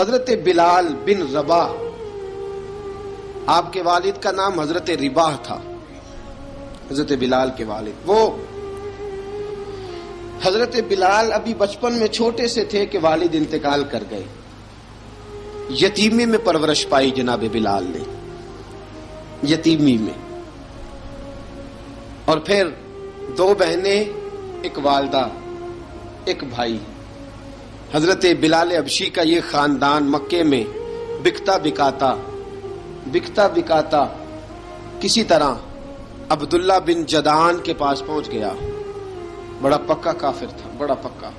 حضرت بلال بن رباح، آپ کے والد کا نام حضرت رباح تھا، حضرت بلال کے والد۔ وہ حضرت بلال ابھی بچپن میں چھوٹے سے تھے کہ والد انتقال کر گئے، یتیمی میں پرورش پائی جناب بلال نے، یتیمی میں، اور پھر دو بہنیں، ایک والدہ، ایک بھائی۔ حضرت بلال حبشی کا یہ خاندان مکے میں بکتا بکاتا کسی طرح عبداللہ بن جدعان کے پاس پہنچ گیا۔ بڑا پکا کافر تھا، بڑا پکا۔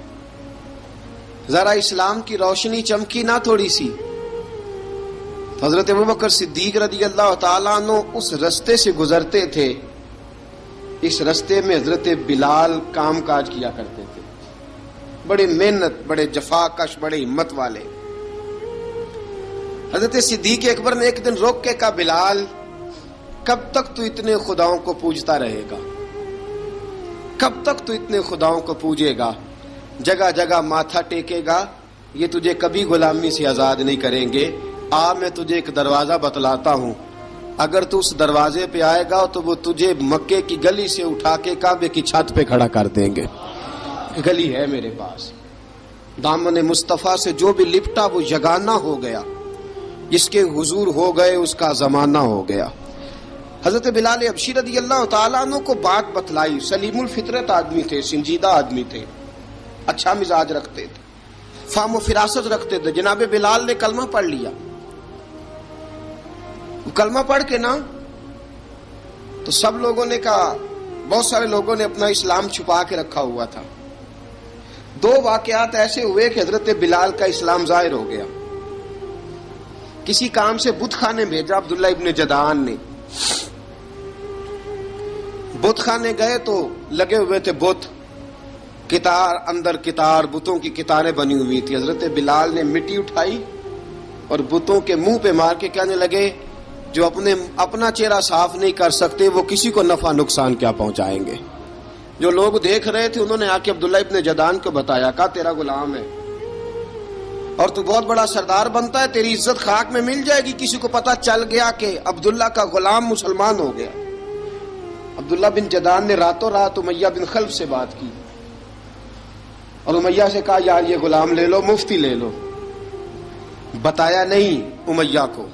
ذرا اسلام کی روشنی چمکی نہ تھوڑی سی، حضرت ابوبکر صدیق رضی اللہ تعالیٰ عنہ اس رستے سے گزرتے تھے، اس رستے میں حضرت بلال کام کاج کیا کرتے تھے، بڑے محنت، بڑے جفاکش، بڑے ہمت والے۔ حضرت صدیق اکبر نے ایک دن روک کے کہا، بلال کب تک تو اتنے خداؤں کو پوجتا رہے گا؟ کب تک تو اتنے خداؤں کو پوجے گا، جگہ جگہ ماتھا ٹیکے گا؟ یہ تجھے کبھی غلامی سے آزاد نہیں کریں گے۔ میں تجھے ایک دروازہ بتلاتا ہوں، اگر تو اس دروازے پہ آئے گا تو وہ تجھے مکے کی گلی سے اٹھا کے کعبے کی چھت پہ کھڑا کر دیں گے۔ گلی ہے میرے پاس، دامن مصطفیٰ سے جو بھی لپٹا وہ یگانہ ہو گیا، جس کے حضور ہو گئے اس کا زمانہ ہو گیا۔ حضرت بلال حبشی رضی اللہ تعالیٰ عنہ کو بات بتلائی، سلیم الفطرت آدمی تھے، سنجیدہ آدمی تھے، اچھا مزاج رکھتے تھے، فہم و فراست رکھتے تھے۔ جناب بلال نے کلمہ پڑھ لیا، کلمہ پڑھ کے نا تو سب لوگوں نے کہا، بہت سارے لوگوں نے اپنا اسلام چھپا کے رکھا ہوا تھا۔ دو واقعات ایسے ہوئے کہ حضرت بلال کا اسلام ظاہر ہو گیا۔ کسی کام سے بت خانے بھیجا عبداللہ ابن جدعان نے، بت خانے گئے تو لگے ہوئے تھے بت، کتار اندر کتار، بتوں کی کتاریں بنی ہوئی تھی۔ حضرت بلال نے مٹی اٹھائی اور بتوں کے منہ پہ مار کے کہنے لگے، جو اپنا چہرہ صاف نہیں کر سکتے وہ کسی کو نفع نقصان کیا پہنچائیں گے۔ جو لوگ دیکھ رہے تھے انہوں نے آ کے عبداللہ ابن جدعان کو بتایا، کہا تیرا غلام ہے اور تو بہت بڑا سردار بنتا ہے، تیری عزت خاک میں مل جائے گی۔ کسی کو پتا چل گیا کہ عبداللہ کا غلام مسلمان ہو گیا۔ عبداللہ بن جدعان نے راتوں رات امیہ بن خلف سے بات کی اور امیہ سے کہا، یار یہ غلام لے لو، مفتی لے لو۔ بتایا نہیں امیہ کو،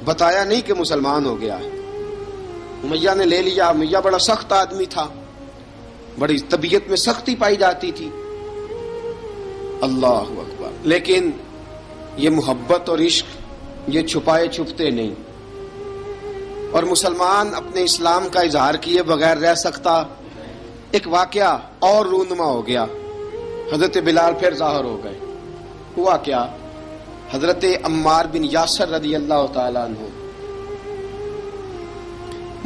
بتایا نہیں کہ مسلمان ہو گیا ہے۔ امیہ نے لے لیا۔ امیہ بڑا سخت آدمی تھا، بڑی طبیعت میں سختی پائی جاتی تھی، اللہ اکبر، لیکن یہ محبت اور عشق یہ چھپائے چھپتے نہیں، اور مسلمان اپنے اسلام کا اظہار کیے بغیر رہ سکتا۔ ایک واقعہ اور رونما ہو گیا، حضرت بلال پھر ظاہر ہو گئے۔ ہوا کیا؟ حضرت عمار بن یاسر رضی اللہ تعالیٰ عنہ،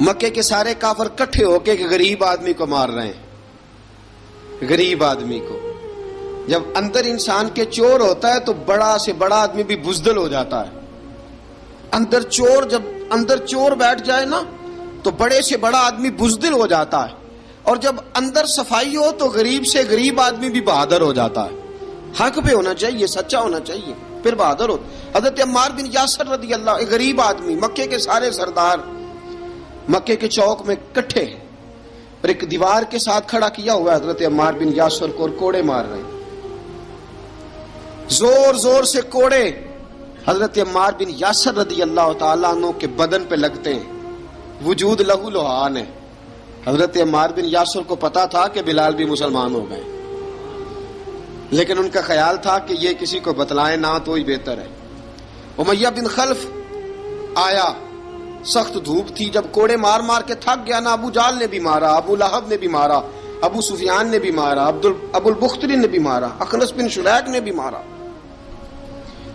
مکے کے سارے کافر کٹھے ہو کے غریب آدمی کو مار رہے ہیں، غریب آدمی کو۔ جب اندر انسان کے چور ہوتا ہے تو بڑا سے بڑا آدمی بھی بزدل ہو جاتا ہے۔ جب اندر چور بیٹھ جائے نا تو بڑے سے بڑا آدمی بزدل ہو جاتا ہے، اور جب اندر صفائی ہو تو غریب سے غریب آدمی بھی بہادر ہو جاتا ہے۔ حق پہ ہونا چاہیے، سچا ہونا چاہیے، پھر بہادر ہو۔ حضرت عمار بن یاسر رضی اللہ، ایک غریب آدمی، مکے کے سارے سردار مکے کے چوک میں کٹھے ہیں اور ایک دیوار کے ساتھ کھڑا کیا ہوا ہے حضرت عمار بن یاسر کو، اور کوڑے مار رہے ہیں، زور زور سے کوڑے حضرت عمار بن یاسر رضی اللہ تعالیٰ عنہ کے بدن پہ لگتے ہیں، وجود لہو لہان ہے۔ حضرت عمار بن یاسر کو پتا تھا کہ بلال بھی مسلمان ہو گئے، لیکن ان کا خیال تھا کہ یہ کسی کو بتلائیں نہ تو ہی بہتر ہے۔ امیہ بن خلف آیا، سخت دھوپ تھی، جب کوڑے مار مار کے تھک گیا نا، ابو جال نے بھی مارا، ابو لہب نے بھی مارا، ابو سفیان نے بھی مارا، ابو البختری نے بھی مارا، اخنس بن شریک نے بھی مارا۔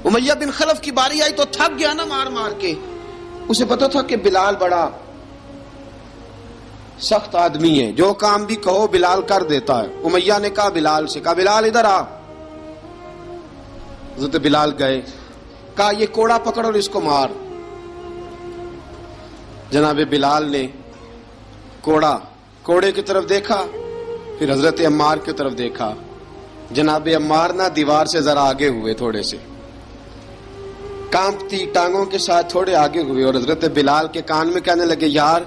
امیہ بن خلف کی باری آئی تو تھک گیا نا مار مار کے، اسے پتا تھا کہ بلال بڑا سخت آدمی ہے، جو کام بھی کہو بلال کر دیتا ہے۔ امیہ نے کہا بلال سے، کہا بلال ادھر آ۔ حضرت بلال گئے، کہا یہ کوڑا پکڑ اور اس کو مار۔ جناب بلال نے کوڑے کی طرف دیکھا، پھر حضرت عمار کی طرف دیکھا۔ جناب عمار نہ دیوار سے ذرا آگے ہوئے تھوڑے سے، کانپتی ٹانگوں کے ساتھ تھوڑے آگے ہوئے اور حضرت بلال کے کان میں کہنے لگے یار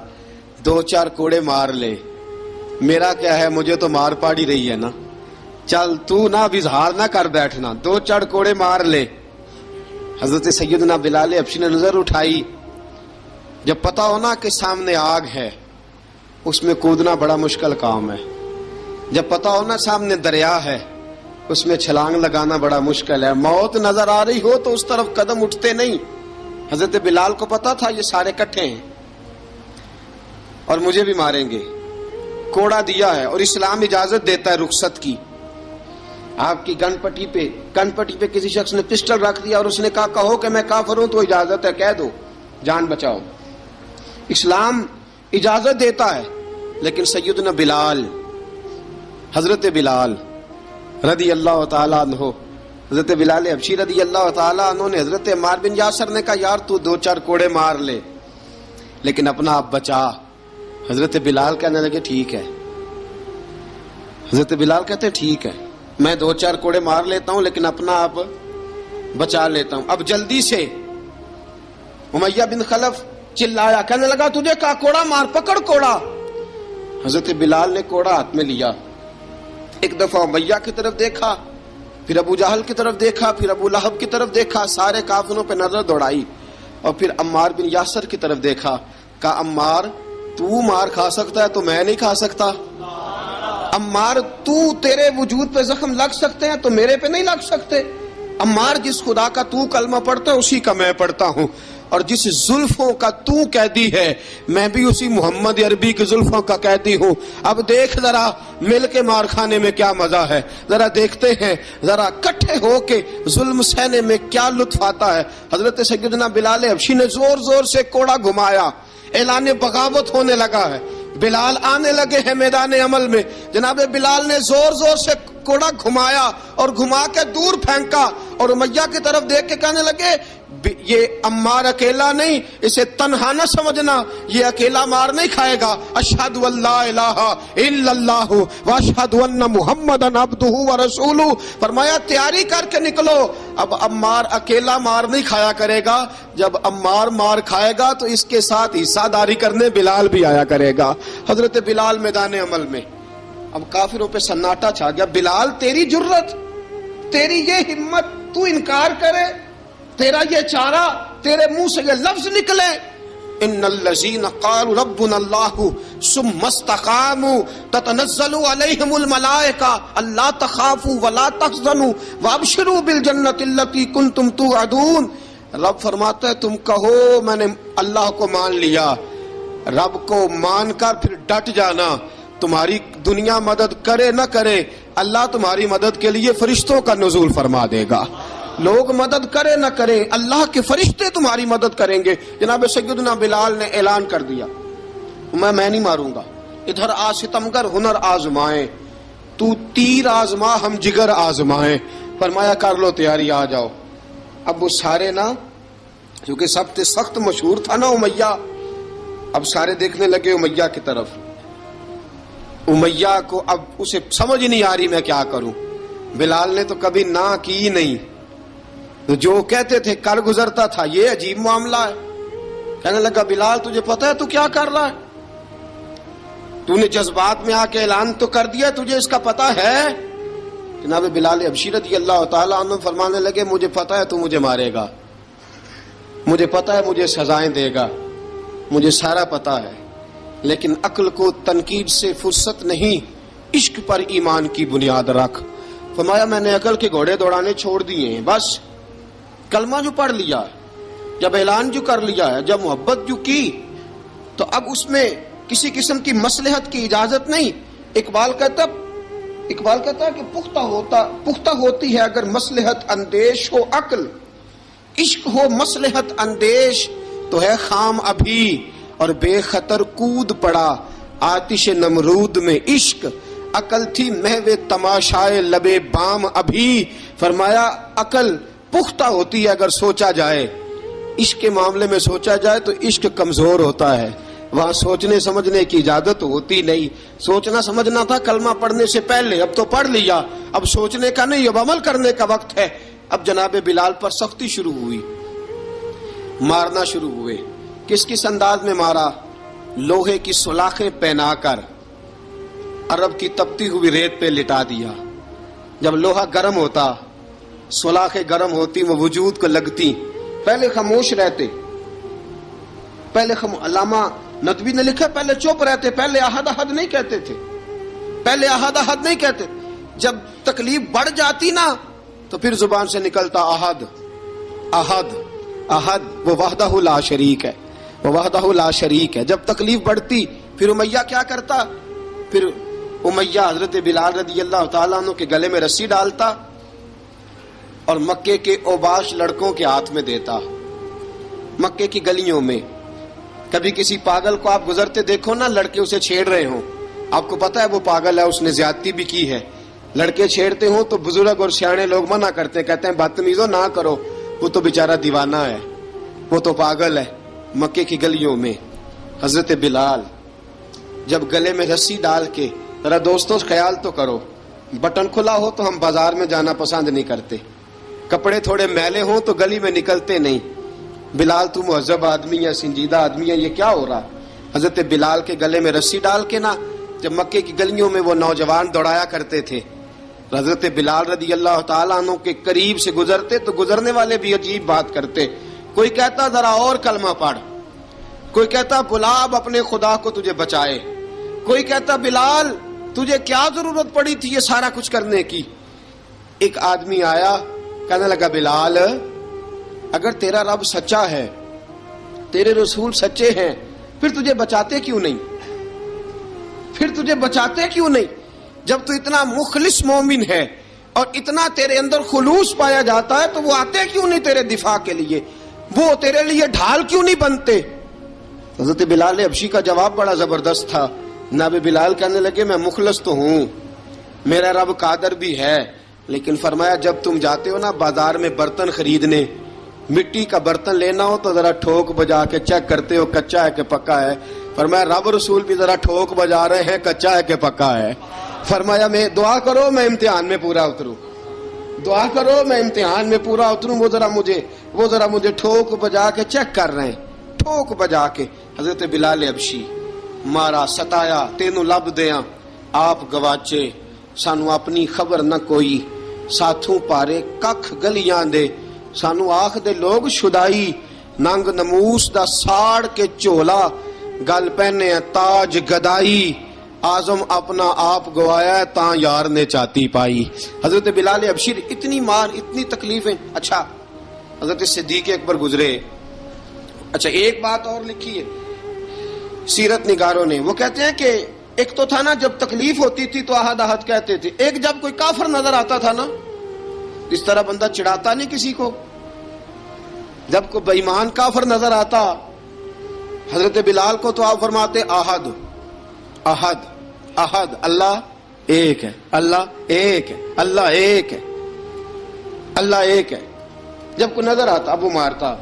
2-4 کوڑے مار لے، میرا کیا ہے، مجھے تو مار پاڑی رہی ہے نا، چل تو نہ اب اظہار نہ کر بیٹھنا، 2-4 کوڑے مار لے۔ حضرت سیدنا بلال حبشی نے نظر اٹھائی، جب پتا ہونا کہ سامنے آگ ہے اس میں کودنا بڑا مشکل کام ہے، جب پتا ہونا سامنے دریا ہے اس میں چھلانگ لگانا بڑا مشکل ہے، موت نظر آ رہی ہو تو اس طرف قدم اٹھتے نہیں۔ حضرت بلال کو پتا تھا یہ سارے کٹھے ہیں اور مجھے بھی ماریں گے، کوڑا دیا ہے اور اسلام اجازت دیتا ہے رخصت کی۔ آپ کی گن پٹی پہ کسی شخص نے پسٹل رکھ دیا اور اس نے کہا کہو کہ میں کافر ہوں تو اجازت ہے، کہہ دو، جان بچاؤ، اسلام اجازت دیتا ہے۔ لیکن سیدنا بلال، حضرت بلال رضی اللہ تعالیٰ عنہ، حضرت بلال حبشی رضی اللہ تعالیٰ عنہ نے حضرت عمار بن یاسر نے کہا یار تو 2-4 کوڑے مار لے لیکن اپنا آپ بچا۔ حضرت بلال کہنے لگے ٹھیک ہے، حضرت بلال کہتے ہیں ٹھیک ہے میں 2-4 کوڑے مار لیتا ہوں لیکن اپنا آپ بچا لیتا ہوں۔ اب جلدی سے امیہ بن خلف چلایا، کہنے لگا تجھے کہا کوڑا مار، پکڑ کوڑا۔ حضرت بلال نے کوڑا ہاتھ میں لیا، ایک دفعہ امیہ کی طرف دیکھا، پھر ابو جہل کی طرف دیکھا، پھر ابو لہب کی طرف دیکھا، سارے کافروں پہ نظر دوڑائی اور پھر عمار بن یاسر کی طرف دیکھا، کہا عمار تو مار کھا سکتا ہے تو میں نہیں کھا سکتا، عمار تیرے وجود پہ زخم لگ سکتے ہیں تو میرے پہ نہیں لگ سکتے، عمار جس خدا کا تو کلمہ پڑھتا ہے اسی کا میں پڑھتا ہوں، اور جس زلفوں کا تو قیدی ہے میں بھی اسی محمد عربی کی زلفوں کا قیدی ہوں۔ اب دیکھ ذرا مل کے مار کھانے میں کیا مزہ ہے، ذرا دیکھتے ہیں ذرا کٹھے ہو کے ظلم سہنے میں کیا لطف آتا ہے۔ حضرت سیدنا بلال حبشی نے زور زور سے کوڑا گھمایا، اعلان بغاوت ہونے لگا ہے، بلال آنے لگے ہیں میدان عمل میں۔ جناب بلال نے زور زور سے کوڑا گھمایا اور گھما کے دور پھینکا اور امیہ کی طرف دیکھ کے کہنے لگے یہ عمار اکیلا نہیں، اسے تنہا نہ سمجھنا، یہ اکیلا مار نہیں کھائے گا۔ اشہد ان لا الہ الا اللہ واشہد ان محمدا عبدہ ورسولہ، فرمایا تیاری کر کے نکلو، اب عمار اکیلا مار نہیں کھایا کرے گا، جب عمار مار کھائے گا تو اس کے ساتھ حصہ داری کرنے بلال بھی آیا کرے گا۔ حضرت بلال میدان عمل میں، اب کافروں پہ سناٹا چھا گیا۔ بلال تیری جرت، تیری یہ ہمت، تو انکار کرے، تیرا یہ چارہ، تیرے منہ سے یہ لفظ نکلے، ان الذین قالوا ربنا اللہ ثم استقاموا تتنزل علیہم الملائکہ الا تخافوا ولا تحزنوا وابشروا بالجنۃ التی کنتم توعدون۔ رب فرماتا ہے تم کہو میں نے اللہ کو مان لیا، رب کو مان کر پھر ڈٹ جانا، تمہاری دنیا مدد کرے نہ کرے اللہ تمہاری مدد کے لیے فرشتوں کا نزول فرما دے گا، لوگ مدد کرے نہ کرے اللہ کے فرشتے تمہاری مدد کریں گے۔ جناب سیدنا بلال نے اعلان کر دیا میں نہیں ماروں گا، ادھر آ ستمگر ہنر آزمائیں، تو تیر آزما ہم جگر آزمائیں، فرمایا کر لو تیاری آ جاؤ۔ اب وہ سارے نا، کیونکہ سب سے سخت مشہور تھا نا امیہ، اب سارے دیکھنے لگے امیہ کی طرف۔ امیہ کو اب اسے سمجھ نہیں آ رہی میں کیا کروں، بلال نے تو کبھی نہ کی نہیں، جو کہتے تھے کر گزرتا تھا، یہ عجیب معاملہ ہے۔ کہنے لگا بلال تجھے پتا ہے تو کیا کر رہا ہے، تو نے جذبات میں آ کے اعلان تو کر دیا، تجھے اس کا پتا ہے؟ جناب بلال حبشی رضی اللہ تعالیٰ عنہ فرمانے لگے مجھے پتا ہے تو مجھے مارے گا، مجھے پتا ہے مجھے سزائیں دے گا، مجھے سارا پتا ہے، لیکن عقل کو تنقید سے فرصت نہیں، عشق پر ایمان کی بنیاد رکھ۔ فرمایا میں نے عقل کے گھوڑے دوڑانے چھوڑ دیے ہیں، بس کلمہ جو پڑھ لیا ہے، جب اعلان جو کر لیا ہے، جب محبت جو کی تو اب اس میں کسی قسم کی مصلحت کی اجازت نہیں۔ اقبال کہتا ہے کہ پختہ ہوتی ہے اگر مصلحت اندیش ہو عقل، عشق ہو مصلحت اندیش تو ہے خام ابھی، اور بے خطر کود پڑا آتش نمرود میں عشق، عقل تھی محو تماشائے لبے بام ابھی۔ فرمایا عقل پختہ ہوتی ہے اگر سوچا جائے، عشق کے معاملے میں سوچا جائے تو عشق کمزور ہوتا ہے، وہاں سوچنے سمجھنے کی اجازت ہوتی نہیں۔ سوچنا سمجھنا تھا کلمہ پڑھنے سے پہلے، اب تو پڑھ لیا، اب سوچنے کا نہیں، اب عمل کرنے کا وقت ہے۔ اب جناب بلال پر سختی شروع ہوئی، مارنا شروع ہوئے. کس کس انداز میں مارا؟ لوہے کی سلاخیں پہنا کر عرب کی تپتی ہوئی ریت پہ لٹا دیا. جب لوہا گرم ہوتا، سلاخیں گرم ہوتی، وہ وجود کو لگتی، پہلے خاموش رہتے. پہلے علامہ ندوی نے لکھا پہلے چپ رہتے، پہلے احد احد نہیں کہتے تھے، پہلے احد احد نہیں کہتے. جب تکلیف بڑھ جاتی نا تو پھر زبان سے نکلتا احد احد احد. وہ وحدہ لا شریک ہے، وہ وحدہ لا شریک ہے. جب تکلیف بڑھتی پھر امیہ کیا کرتا؟ پھر امیہ حضرت بلال رضی اللہ تعالیٰ عنہ کے گلے میں رسی ڈالتا اور مکے کے اوباش لڑکوں کے ہاتھ میں دیتا. مکے کی گلیوں میں کبھی کسی پاگل کو آپ گزرتے دیکھو نا، لڑکے اسے چھیڑ رہے ہوں، آپ کو پتا ہے وہ پاگل ہے، اس نے زیادتی بھی کی ہے. لڑکے چھیڑتے ہوں تو بزرگ اور سیانے لوگ منع کرتے ہیں، کہتے ہیں بدتمیزوں نہ کرو، وہ تو بیچارہ دیوانہ ہے، وہ تو پاگل ہے. مکے کی گلیوں میں حضرت بلال جب گلے میں رسی ڈال کے، ذرا دوستوں خیال تو کرو، بٹن کھلا ہو تو ہم بازار میں جانا پسند نہیں کرتے، کپڑے تھوڑے میلے ہوں تو گلی میں نکلتے نہیں. بلال تو مہذب آدمی ہے، سنجیدہ آدمی ہے، یہ کیا ہو رہا؟ حضرت بلال کے گلے میں رسی ڈال کے نا جب مکے کی گلیوں میں وہ نوجوان دوڑایا کرتے تھے، حضرت بلال رضی اللہ تعالیٰ عنہ کے قریب سے گزرتے تو گزرنے والے بھی عجیب بات کرتے. کوئی کہتا ذرا اور کلمہ پڑھ، کوئی کہتا بلا اب اپنے خدا کو تجھے بچائے، کوئی کہتا بلال تجھے کیا ضرورت پڑی تھی یہ سارا کچھ کرنے کی. ایک آدمی آیا کہنے لگا بلال اگر تیرا رب سچا ہے، تیرے رسول سچے ہیں، پھر تجھے بچاتے کیوں نہیں؟ پھر تجھے بچاتے کیوں نہیں؟ جب تو اتنا مخلص مومن ہے اور اتنا تیرے اندر خلوص پایا جاتا ہے تو وہ آتے کیوں نہیں تیرے دفاع کے لیے؟ وہ تیرے لیے ڈھال کیوں نہیں بنتے؟ حضرت بلال حبشی کا جواب بڑا زبردست تھا. جناب بلال کہنے لگے میں مخلص تو ہوں، میرا رب قادر بھی ہے، لیکن فرمایا جب تم جاتے ہو نا بازار میں برتن خریدنے، مٹی کا برتن لینا ہو تو ذرا ٹھوک بجا کے چیک کرتے ہو کچا ہے کہ پکا ہے. فرمایا رب رسول بھی ذرا ٹھوک بجا رہے ہیں کچا ہے کہ پکا ہے. فرمایا میں دعا کرو میں امتحان میں پورا اتروں، دعا کرو میں امتحان میں پورا اتروں. وہ ذرا مجھے ٹھوک بجا کے چیک کر رہے ہیں، ٹھوک بجا کے. حضرت بلال حبشی مارا ستایا تینوں لب دیاں آپ گواچے، سانو اپنی خبر نہ کوئی، ساتھوں پارے ککھ گلیاں دے، سانو آخ دے لوگ شدائی، ننگ نموس دا ساڑ کے چولا، گل پہنے تاج گدائی، آزم اپنا آپ گوایا تاں یار نے چاتی پائی. حضرت بلال حبشی اتنی مار، اتنی تکلیفیں. اچھا حضرت صدیق اکبر گزرے. اچھا ایک بات اور لکھی ہے سیرت نگاروں نے، وہ کہتے ہیں کہ ایک تو تھا نا جب تکلیف ہوتی تھی تو احد احد کہتے تھے، ایک جب کوئی کافر نظر آتا تھا نا اس طرح بندہ چڑھاتا نہیں کسی کو، جب کوئی بے ایمان کافر نظر آتا حضرت بلال کو تو آپ فرماتے احد احد احد، اللہ ایک ہے، اللہ ایک ہے، اللہ ایک ہے، اللہ ایک ہے. جب کوئی نظر آتا اب وہ مارتا،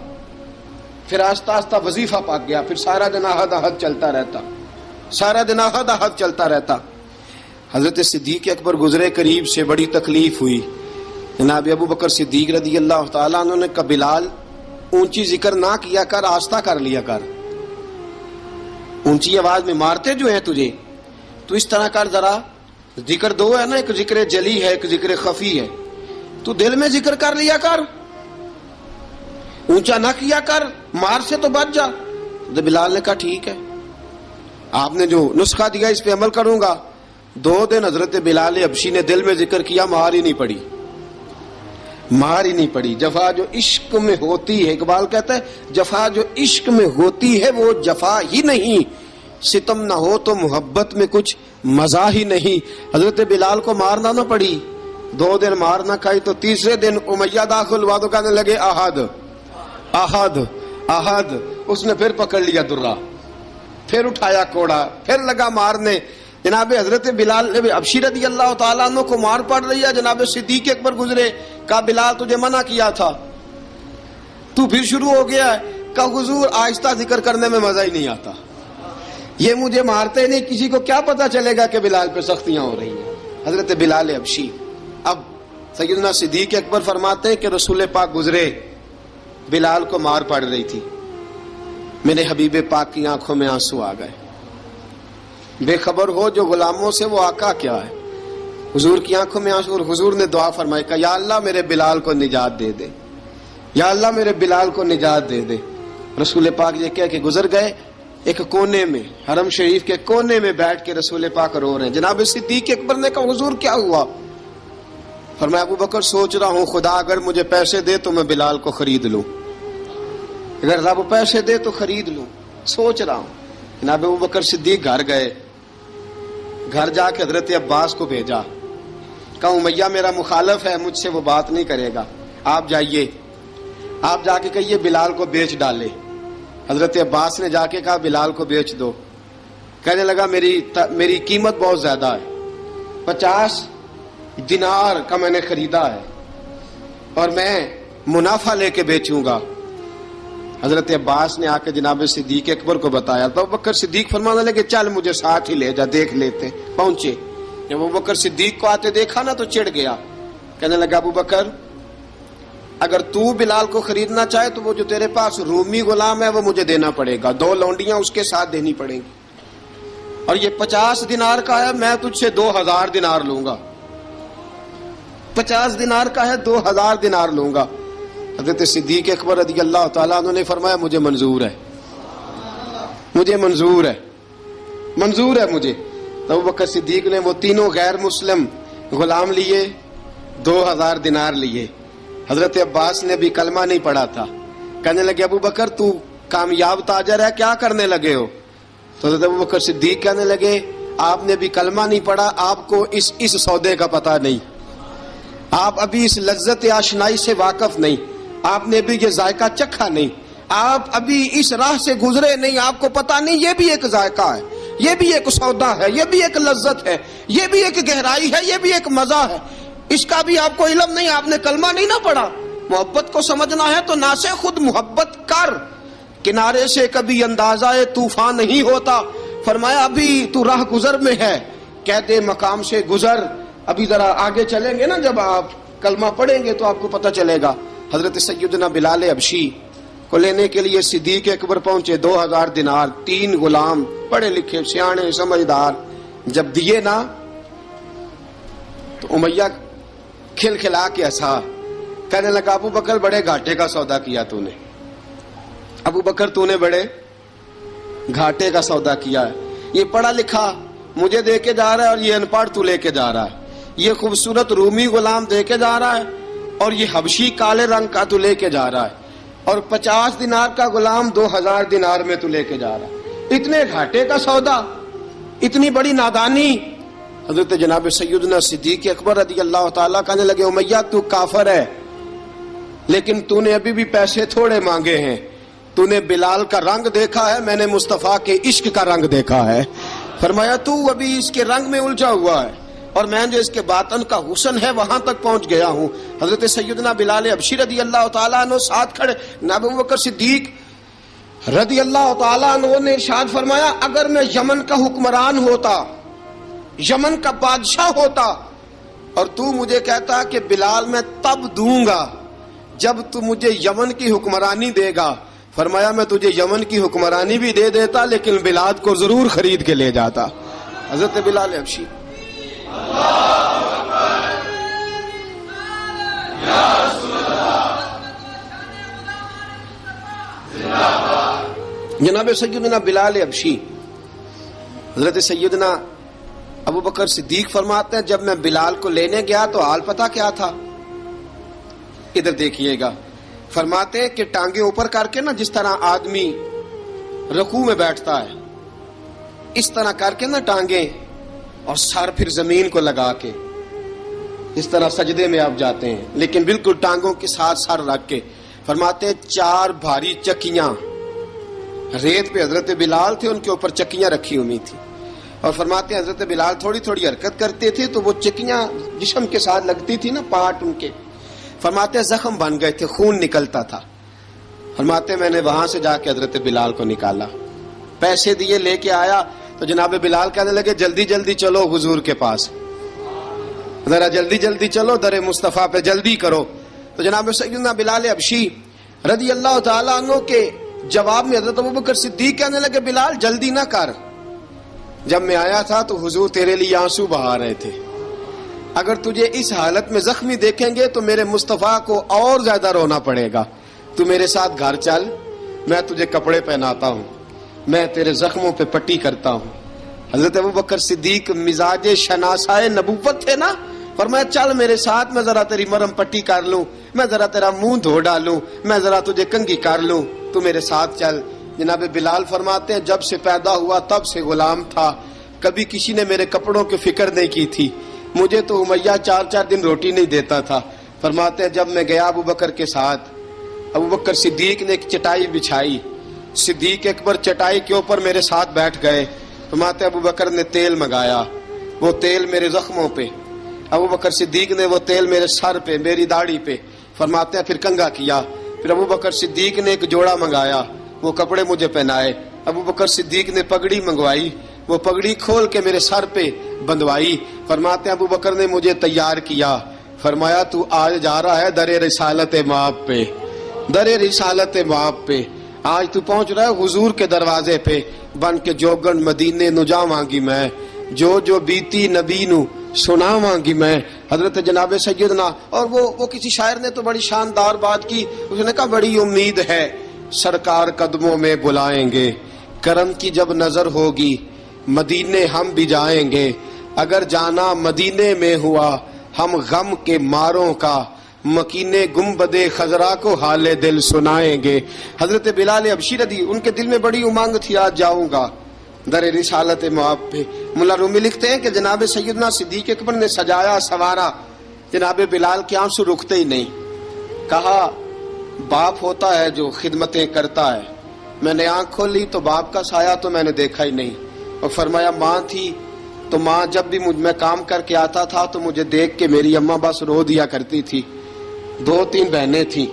پھر آہستہ آہستہ وظیفہ پاک گیا، پھر سارا دن احد احد چلتا رہتا، سارا دن احد احد چلتا رہتا. حضرت صدیق اکبر گزرے قریب سے، بڑی تکلیف ہوئی. جناب ابو بکر صدیق رضی اللہ تعالیٰ عنہ نے کہا بلال اونچی ذکر نہ کیا کر، آہستہ کر لیا کر، اونچی آواز میں مارتے جو ہیں تجھے تو اس طرح کر، ذرا ذکر دو ہے نا، ایک ذکر جلی ہے ایک ذکر خفی ہے، تو دل میں ذکر کر لیا کر، اونچا نہ کیا کر، مار سے تو بچ جا. بلال نے کہا ٹھیک ہے، آپ نے جو نسخہ دیا اس پہ عمل کروں گا. 2 دن حضرت بلال حبشی نے دل میں ذکر کیا، مار ہی نہیں پڑی، مار ہی نہیں پڑی. جفا جو عشق میں ہوتی ہے، اقبال کہتا ہے جفا جو عشق میں ہوتی ہے وہ جفا ہی نہیں، ستم نہ ہو تو محبت میں کچھ مزہ ہی نہیں. حضرت بلال کو مارنا نہ پڑی، 2 دن مار نہ کھائی تو تیسرے دن امیہ داخل ہوا تو کہنے لگے احد احد احد. اس نے پھر پکڑ لیا درہ، پھر اٹھایا کوڑا، پھر لگا مارنے. جناب حضرت بلال حبشی رضی اللہ تعالیٰ عنہ کو مار پڑ رہی ہے. جناب صدیق اکبر گزرے، کہا بلال تجھے منع کیا تھا، تو پھر شروع ہو گیا ہے. کہا حضور آہستہ ذکر کرنے میں مزہ ہی نہیں آتا، یہ مجھے مارتے نہیں، کسی کو کیا پتا چلے گا کہ بلال پہ سختیاں ہو رہی ہیں. حضرت بلال حبشی. اب سیدنا صدیق اکبر فرماتے ہیں کہ رسول پاک گزرے، بلال کو مار پڑ رہی تھی. میرے حبیب پاک کی آنکھوں میں آنسو آ گئے. بے خبر ہو جو غلاموں سے وہ آقا کیا ہے. حضور کی آنکھوں میں آنسو, اور حضور نے دعا فرمائی کہ یا اللہ میرے بلال کو نجات دے دے, یا اللہ میرے بلال کو نجات دے دے. رسول پاک یہ کہہ کے گزر گئے. ایک کونے میں, حرم شریف کے کونے میں بیٹھ کے رسول پاک رو رہے ہیں. جناب صدیق اکبر نے کہا حضور کیا ہوا؟ فرمایا ابو بکر سوچ رہا ہوں خدا اگر مجھے پیسے دے تو میں بلال کو خرید لوں, اگر رب پیسے دے تو خرید لوں, سوچ رہا ہوں. جناب ابو بکر صدیق گھر گئے. گھر جا کے حضرت عباس کو بھیجا, کہا امیہ میرا مخالف ہے, مجھ سے وہ بات نہیں کرے گا, آپ جائیے, آپ جا کے کہیے بلال کو بیچ ڈالے. حضرت عباس نے جا کے کہا بلال کو بیچ دو. کہنے لگا میری قیمت بہت زیادہ ہے, 50 دینار کا میں نے خریدا ہے اور میں منافع لے کے بیچوں گا. حضرت عباس نے آ کے جناب صدیق اکبر کو بتایا تو ابو بکر صدیق فرمانے لگے چل مجھے ساتھ ہی لے جا, دیکھ لیتے. پہنچے, جب ابو بکر صدیق کو آتے دیکھا نا تو چڑ گیا. کہنے لگا ابو بکر اگر تو بلال کو خریدنا چاہے تو وہ جو تیرے پاس رومی غلام ہے وہ مجھے دینا پڑے گا, 2 لونڈیاں اس کے ساتھ دینی پڑیں گی, اور یہ 50 دینار کا ہے, میں تجھ سے 2000 دینار لوں گا. 50 دینار کا ہے, 2000 دینار لوں گا. حضرت صدیق اکبر رضی اللہ تعالیٰ عنہ نے فرمایا مجھے منظور ہے, مجھے منظور ہے, منظور ہے مجھے. تو ابو بکر صدیق نے وہ تینوں غیر مسلم غلام لیے, 2000 دینار لیے. حضرت عباس نے بھی کلمہ نہیں پڑھا تھا. کہنے لگے ابو بکر تو کامیاب تاجر ہے, کیا کرنے لگے ہو؟ تو حضرت ابو بکر صدیق کہنے لگے آپ نے بھی کلمہ نہیں پڑھا, آپ کو اس سودے کا پتہ نہیں, آپ ابھی اس لذت آشنائی سے واقف نہیں, آپ نے بھی یہ ذائقہ چکھا نہیں, آپ ابھی اس راہ سے گزرے نہیں, آپ کو پتہ نہیں یہ بھی ایک ذائقہ ہے, یہ بھی ایک سودا ہے, یہ بھی ایک لذت ہے, یہ بھی ایک گہرائی ہے, یہ بھی ایک مزہ ہے, اس کا بھی آپ کو علم نہیں, آپ نے کلمہ نہیں نہ پڑھا. محبت کو سمجھنا ہے تو نہ سے خود محبت کر, کنارے سے کبھی اندازہ طوفان نہیں ہوتا. فرمایا ابھی تو راہ گزر میں ہے, کہتے مقام سے گزر, ابھی ذرا آگے چلیں گے نا, جب آپ کلمہ پڑھیں گے تو آپ کو پتہ چلے گا. حضرت سیدنا بلال حبشی کو لینے کے لیے صدیق اکبر پہنچے, 2000 دینار, 3 غلام پڑھے لکھے سیانے سمجھدار. جب دیے نا تو امیہ کھل کھلا کے ہنسا. کہنے لگا ابو بکر بڑے گھاٹے کا سودا کیا تو نے, ابو بکر تو نے بڑے گھاٹے کا سودا کیا ہے. یہ پڑھا لکھا مجھے دے کے جا رہا ہے اور یہ ان پڑھ تو لے کے جا رہا ہے, یہ خوبصورت رومی غلام دے کے جا رہا ہے اور یہ حبشی کالے رنگ کا تو لے کے جا رہا ہے, اور 50 دینار کا غلام 2000 دینار میں تو لے کے جا رہا ہے. اتنے گھاٹے کا سودا, اتنی بڑی نادانی. حضرت جناب سیدنا صدیق اکبر رضی اللہ تعالیٰ کہنے لگے امیہ تو کافر ہے, لیکن تو نے ابھی بھی پیسے تھوڑے مانگے ہیں, تو نے بلال کا رنگ دیکھا ہے, میں نے مصطفیٰ کے عشق کا رنگ دیکھا ہے. فرمایا تو ابھی اس کے رنگ میں الجھا ہوا ہے, اور میں جو اس کے باطن کا حسن ہے وہاں تک پہنچ گیا ہوں. حضرت سیدنا بلال حبشی رضی اللہ تعالیٰ عنہ ساتھ کھڑے. ابو بکر صدیق رضی اللہ تعالیٰ عنہ نے ارشاد فرمایا اگر میں یمن کا حکمران ہوتا, یمن کا بادشاہ ہوتا, اور تو مجھے کہتا کہ بلال میں تب دوں گا جب تو مجھے یمن کی حکمرانی دے گا, فرمایا میں تجھے یمن کی حکمرانی بھی دے دیتا لیکن بلال کو ضرور خرید کے لے جاتا. حضرت بلال حبشی جناب سیدنا بلال حبشی, حضرت سیدنا ابو بکر صدیق فرماتے ہیں جب میں بلال کو لینے گیا تو حال پتہ کیا تھا؟ ادھر دیکھیے گا. فرماتے ہیں کہ ٹانگیں اوپر کر کے نا, جس طرح آدمی رکوع میں بیٹھتا ہے اس طرح کر کے نا ٹانگیں, اور سر پھر زمین کو لگا کے اس طرح سجدے میں آپ جاتے ہیں, لیکن بالکل ٹانگوں کے ساتھ سر رکھ کے. فرماتے ہیں 4 بھاری چکیاں ریت پہ حضرت بلال تھے, ان کے اوپر چکیاں رکھی ہوئی تھی, اور فرماتے ہیں حضرت بلال تھوڑی تھوڑی حرکت کرتے تھے تو وہ چکیاں جسم کے ساتھ لگتی تھی نا, پارٹ ان کے. فرماتے ہیں زخم بن گئے تھے, خون نکلتا تھا. فرماتے ہیں میں نے وہاں سے جا کے حضرت بلال کو نکالا, پیسے دیے, لے کے آیا تو جناب بلال کہنے لگے جلدی جلدی چلو حضور کے پاس, ذرا جلدی جلدی چلو, در مصطفیٰ پہ جلدی کرو. تو جناب سیدنا بلال حبشی رضی اللہ تعالیٰ عنہ کے جواب میں حضرت ابوبکر صدیق کہنے لگے بلال جلدی نہ کر، جب میں آیا تھا تو حضور تیرے لیے آنسو بہا رہے تھے، اگر تجھے اس حالت میں زخمی دیکھیں گے تو میرے مصطفیٰ کو اور زیادہ رونا پڑے گا، تو میرے ساتھ گھر چل، میں تجھے کپڑے پہناتا ہوں، میں تیرے زخموں پہ پٹی کرتا ہوں۔ حضرت ابوبکر صدیق مزاج شناسائے نبوت تھے نا، فرمایا چل میرے ساتھ، میں ذرا تیری مرہم پٹی کر لوں، میں ذرا تیرا منہ دھو ڈالوں، میں ذرا تجھے کنگھی کر لوں، تو میرے ساتھ چل۔ جناب بلال فرماتے ہیں جب سے پیدا ہوا تب سے غلام تھا، کبھی کسی نے میرے کپڑوں کی فکر نہیں کی تھی، مجھے تو امیہ 4 دن روٹی نہیں دیتا تھا۔ فرماتے ہیں جب میں گیا ابوبکر کے ساتھ، ابوبکر صدیق نے ایک چٹائی بچھائی، صدیق اکبر چٹائی کے اوپر میرے ساتھ بیٹھ گئے۔ فرماتے ہیں ابوبکر نے تیل منگایا، وہ تیل میرے زخموں پہ، ابوبکر صدیق نے وہ تیل میرے سر پہ، میری داڑھی پہ، فرماتے ہیں پھر کنگھا کیا، پھر ابوبکر صدیق نے ایک جوڑا منگایا، وہ کپڑے مجھے پہنائے، ابوبکر صدیق نے پگڑی منگوائی، وہ پگڑی کھول کے میرے سر پہ بندھوائی۔ فرماتے ہیں ابوبکر نے مجھے تیار کیا، فرمایا تو آج جا رہا ہے در رسالت مآب پہ، در رسالت مآب پہ، آج تو پہنچ رہا ہے حضور کے دروازے پہ، بن کے جوگن مدینے نو جاواں گی میں، جو بیتی نبی نو سناواں گی میں۔ حضرت جناب سیدنا، اور وہ کسی شاعر نے تو بڑی شاندار بات کی، اس نے کہا بڑی امید ہے سرکار قدموں میں بلائیں گے، کرم کی جب نظر ہوگی مدینے ہم بھی جائیں گے، اگر جانا مدینے میں ہوا ہم غم کے ماروں کا، مکینے گنبد خضرا کو حال دل سنائیں گے۔ حضرت بلال حبشی رضی، ان کے دل میں بڑی امنگ تھی آج جاؤں گا در رسالت مآب پہ۔ ملا رومی لکھتے ہیں کہ جناب سیدنا صدیق اکبر نے سجایا سوارا، جناب بلال کے آنسو رکتے ہی نہیں، کہا باپ ہوتا ہے جو خدمتیں کرتا ہے، میں نے آنکھ کھولی تو باپ کا سایہ تو میں نے دیکھا ہی نہیں، اور فرمایا ماں تھی تو ماں جب بھی میں کام کر کے آتا تھا تو مجھے دیکھ کے میری اماں بس رو دیا کرتی تھی، 2-3 بہنیں تھیں،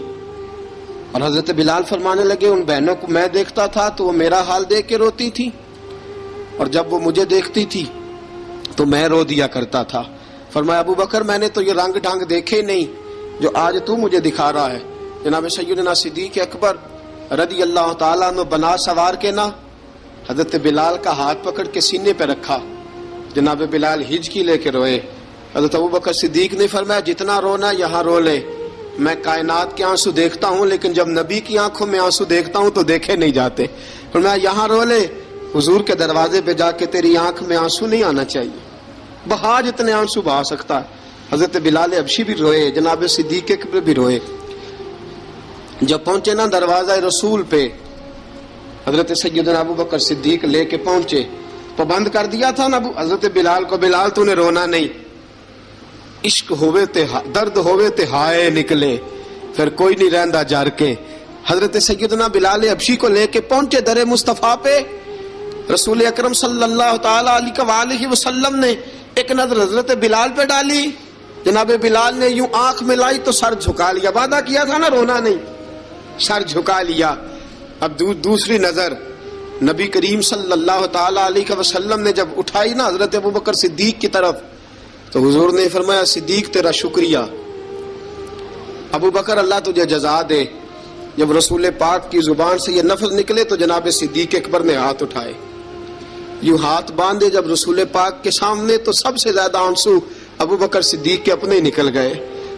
اور حضرت بلال فرمانے لگے ان بہنوں کو میں دیکھتا تھا تو وہ میرا حال دیکھ کے روتی تھی، اور جب وہ مجھے دیکھتی تھی تو میں رو دیا کرتا تھا۔ فرمایا ابوبکر میں نے تو یہ رنگ ڈھنگ دیکھے نہیں جو آج تو مجھے دکھا رہا ہے۔ جناب سیدنا صدیق اکبر رضی اللہ تعالیٰ عنہ بنا سوار کے نا حضرت بلال کا ہاتھ پکڑ کے سینے پہ رکھا، جناب بلال ہجکی لے کے روئے۔ حضرت ابوبکر صدیق نے فرمایا جتنا رونا یہاں رو لے، میں کائنات کے آنسو دیکھتا ہوں لیکن جب نبی کی آنکھوں میں آنسو دیکھتا ہوں تو دیکھے نہیں جاتے، فرمایا یہاں رو لے، حضور کے دروازے پہ جا کے تیری آنکھ میں آنسو نہیں آنا چاہیے، بہا جتنے آنسو بہا سکتا ہے۔ حضرت بلال حبشی بھی روئے، جناب صدیق اکبر بھی روئے۔ جب پہنچے نا دروازہ رسول پہ، حضرت سیدنا ابوبکر صدیق لے کے پہنچے، پابند کر دیا تھا نا حضرت بلال کو، بلال تو نے رونا نہیں، عشق ہوئے تے درد ہوئے تے ہائے نکلے، پھر کوئی نہیں رہندا جر کے۔ حضرت سیدنا بلال حبشی کو لے کے پہنچے در مصطفیٰ پہ، رسول اکرم صلی اللہ تعالی علیہ وسلم نے ایک نظر حضرت بلال پہ ڈالی، جناب بلال نے یوں آنکھ ملائی تو سر جھکا لیا، وعدہ کیا تھا نا رونا نہیں، سر جھکا لیا۔ اب دوسری نظر نبی کریم صلی اللہ تعالی علیہ وسلم نے جب اٹھائی نا حضرت ابوبکر صدیق کی طرف، تو حضور نے فرمایا صدیق تیرا شکریہ، ابوبکر اللہ تجھے جزا دے۔ جب رسول پاک کی زبان سے یہ لفظ نکلے تو جناب صدیق اکبر نے ہاتھ اٹھائے، یوں ہاتھ باندھے جب رسول پاک کے سامنے، تو سب سے زیادہ آنسو ابوبکر صدیق کے اپنے نکل گئے۔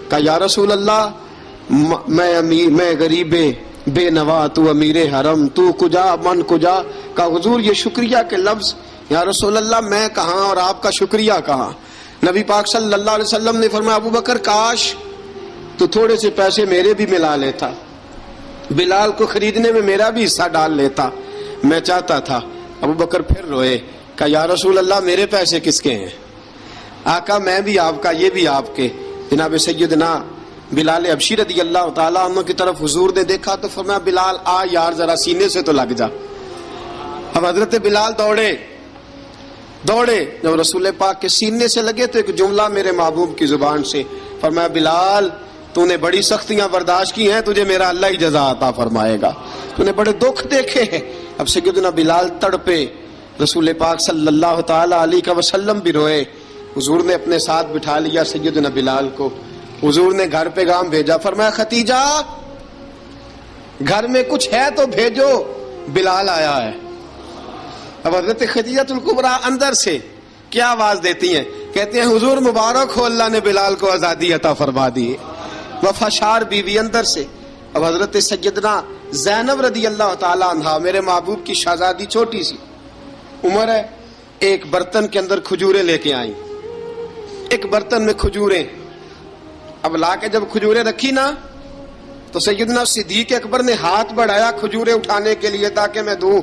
کہا یا رسول اللہ میں غریب بے نوا، تو امیر حرم، تو کجا من کجا۔ کہا حضور یہ شکریہ کے لفظ، یا رسول اللہ میں کہاں اور آپ کا شکریہ کہاں۔ نبی پاک صلی اللہ علیہ وسلم نے فرمایا ابوبکر کاش تو تھوڑے سے پیسے میرے بھی ملا لیتا، بلال کو خریدنے میں میرا بھی حصہ ڈال لیتا، میں چاہتا تھا۔ ابوبکر پھر روئے، کہا یا رسول اللہ میرے پیسے کس کے ہیں؟ آقا میں بھی آپ کا، یہ بھی آپ کے۔ جناب سیدنا بلال حبشی رضی اللہ تعالیٰ عنہ کی طرف حضور نے دیکھا تو فرمایا بلال آ یار ذرا سینے سے تو لگ جا۔ اب حضرت بلال دوڑے، جب رسول پاک کے سینے سے لگے تو ایک جملہ میرے محبوب کی زبان سے، فرمایا بلال تو نے بڑی سختیاں برداشت کی ہیں، تجھے میرا اللہ ہی جزا عطا فرمائے گا، تو نے بڑے دکھ دیکھے ہیں۔ اب سیدنا بلال تڑپے، رسول پاک صلی اللہ تعالی علیہ وسلم بھی روئے۔ حضور نے اپنے ساتھ بٹھا لیا سیدنا بلال کو، حضور نے گھر پیغام بھیجا، فرمایا ختیجہ گھر میں کچھ ہے تو بھیجو، بلال آیا ہے۔ اب حضرت خدیجہ الکبریٰ اندر سے کیا آواز دیتی ہیں؟ کہتے ہیں حضور مبارک ہو، اللہ نے بلال کو آزادی عطا فرما دی۔ وفاشار بیوی اندر سے۔ اب حضرت سیدنا زینب رضی اللہ تعالی عنہا، میرے محبوب کی شہزادی، چھوٹی سی عمر ہے، ایک برتن کے اندر کھجوریں لے کے آئیں، ایک برتن میں کھجوریں۔ اب لا کے جب کھجوریں رکھی نا تو سیدنا صدیق اکبر نے ہاتھ بڑھایا کھجوریں اٹھانے کے لیے تاکہ میں دوں۔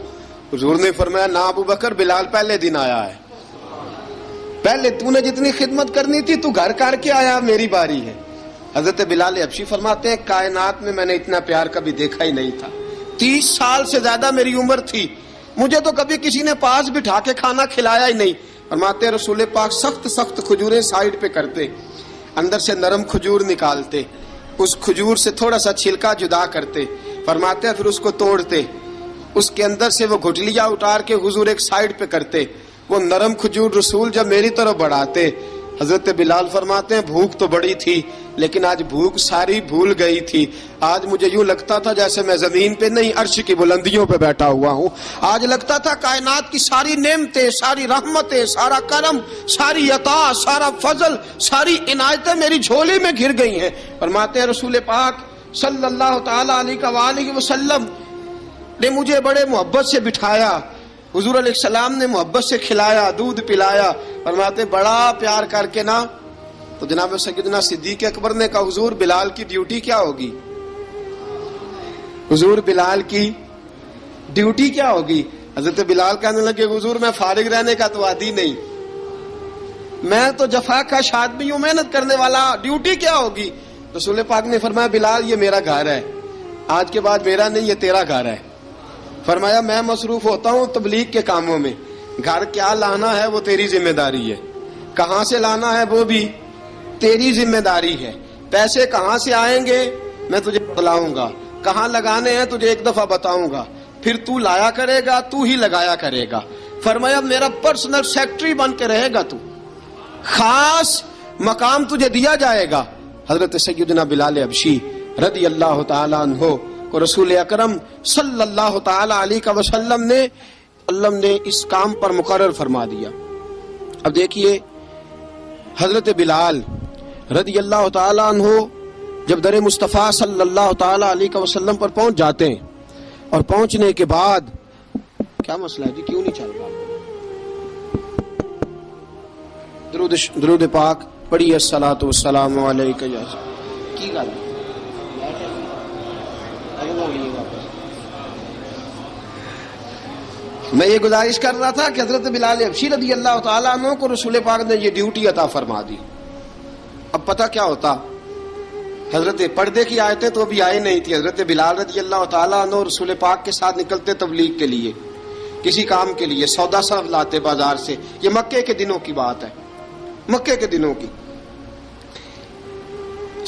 حضور نے فرمایا نہ ابو بکر، بلال پہلے دن آیا ہے، پہلے تو نے جتنی خدمت کرنی تھی تو گھر کر کے آیا، میری باری ہے۔ حضرت بلال حبشی فرماتے ہیں کائنات میں نے اتنا پیار کبھی دیکھا ہی نہیں تھا۔ 30 سال سے زیادہ میری عمر تھی، مجھے تو کبھی کسی نے پاس بٹھا کے کھانا کھلایا ہی نہیں۔ فرماتے ہیں رسول پاک سخت سخت کھجوریں سائیڈ پہ کرتے، اندر سے نرم کھجور نکالتے، اس کھجور سے تھوڑا سا چھلکا جدا کرتے، فرماتے ہیں پھر اس کو توڑتے، اس کے اندر سے وہ گھٹلیاں اتار کے حضور ایک سائیڈ پہ کرتے، وہ نرم کھجور رسول جب میری طرف بڑھاتے، حضرت بلال فرماتے ہیں بھوک تو بڑی تھی لیکن آج بھوک ساری بھول گئی تھی۔ آج مجھے یوں لگتا تھا جیسے میں زمین پہ نہیں عرش کی بلندیوں پہ بیٹھا ہوا ہوں۔ آج لگتا تھا کائنات کی ساری نعمتیں، ساری رحمتیں، سارا کرم، ساری عطا، سارا فضل، ساری عنایتیں میری جھولی میں گھر گئی ہیں۔ فرماتے ہیں رسول پاک صلی اللہ تعالی علیہ وآلہ وسلم نے مجھے بڑے محبت سے بٹھایا، حضور علیہ السلام نے محبت سے کھلایا، دودھ پلایا۔ فرماتے بڑا پیار کر کے نا تو جناب سیدنا صدیق اکبر نے کہا حضور بلال کی ڈیوٹی کیا ہوگی؟ حضور بلال کی ڈیوٹی کیا ہوگی؟ حضرت بلال کہنے لگے حضور میں فارغ رہنے کا تو عادی نہیں، میں تو جفا کا آدمی ہوں، محنت کرنے والا، ڈیوٹی کیا ہوگی؟ رسول پاک نے فرمایا بلال یہ میرا گھر ہے، آج کے بعد میرا نہیں یہ تیرا گھر ہے۔ فرمایا میں مصروف ہوتا ہوں تبلیغ کے کاموں میں، گھر کیا لانا ہے وہ تیری ذمہ داری ہے، کہاں سے لانا ہے وہ بھی تیری ذمہ داری ہے، پیسے کہاں سے آئیں گے میں تجھے بتلاؤں گا، کہاں لگانے ہیں تجھے ایک دفعہ بتاؤں گا، پھر تو لایا کرے گا، تو ہی لگایا کرے گا۔ فرمایا میرا پرسنل سیکٹری بن کے رہے گا، تو خاص مقام تجھے دیا جائے گا۔ حضرت سیدنا بلال حبشی رضی اللہ تعالی عنہ کو رسول اکرم صلی اللہ تعالی علیہ وسلم نے اس کام پر مقرر فرما دیا۔ اب دیکھیے حضرت بلال رضی اللہ تعالی عنہ جب در مصطفیٰ صلی اللہ تعالی علیہ وسلم پر پہنچ جاتے ہیں، اور پہنچنے کے بعد کیا مسئلہ ہے جی، کیوں نہیں چل رہا؟ درود پاک پڑھیے الصلاۃ والسلام علیک یا کی گل میں یہ گزارش کر رہا تھا کہ حضرت بلال حبشی رضی اللہ تعالیٰ عنہ کو رسول پاک نے یہ ڈیوٹی عطا فرما دی۔ اب پتہ کیا ہوتا، حضرت پردے کی آیتیں تو ابھی آئی نہیں تھی، حضرت بلال رضی اللہ تعالیٰ عنہ رسول پاک کے ساتھ نکلتے تبلیغ کے لیے، کسی کام کے لیے، سودا سلف لاتے بازار سے، یہ مکے کے دنوں کی بات ہے، مکے کے دنوں کی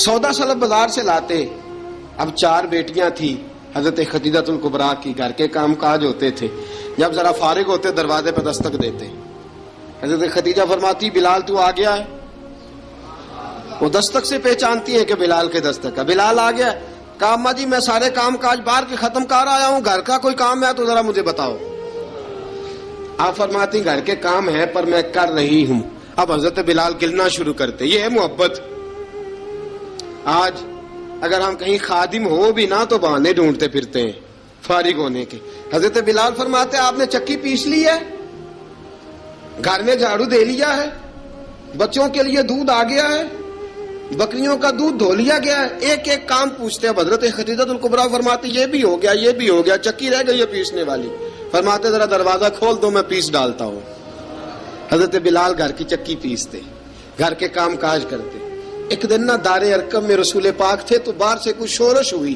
سودا سلف بازار سے لاتے۔ اب 4 بیٹیاں تھیں حضرت خدیجہ الکبریٰ کی، گھر کے کام کاج ہوتے تھے، جب ذرا فارغ ہوتے دروازے پہ دستک دیتے، حضرت خدیجہ فرماتی بلال تو آ گیا ہے، وہ دستک سے پہچانتی ہیں کہ بلال کے دستک ہے، بلال آ گیا۔ کہا اماں جی میں سارے کام کاج باہر کے ختم کر آیا ہوں، گھر کا کوئی کام ہے تو ذرا مجھے بتاؤ۔ آپ فرماتی گھر کے کام ہے پر میں کر رہی ہوں۔ اب حضرت بلال گلنا شروع کرتے، یہ ہے محبت۔ آج اگر ہم کہیں خادم ہو بھی نہ تو بہانے ڈھونڈتے پھرتے ہیں فارغ ہونے کے۔ حضرت بلال فرماتے آپ نے چکی پیس لی ہے، گھر میں جھاڑو دے لیا ہے، بچوں کے لیے دودھ آ گیا ہے، بکریوں کا دودھ دھو لیا گیا ہے، ایک ایک کام پوچھتے ہیں۔ حضرت خدیجہ الکبریٰ فرماتے یہ بھی ہو گیا، یہ بھی ہو گیا، چکی رہ گئی ہے پیسنے والی۔ فرماتے ذرا دروازہ کھول دو میں پیس ڈالتا ہوں۔ حضرت بلال گھر کی چکی پیستے، گھر کے کام کاج کرتے۔ ایک دن نہ دار ارقم میں رسول پاک تھے تو باہر سے کچھ شورش ہوئی،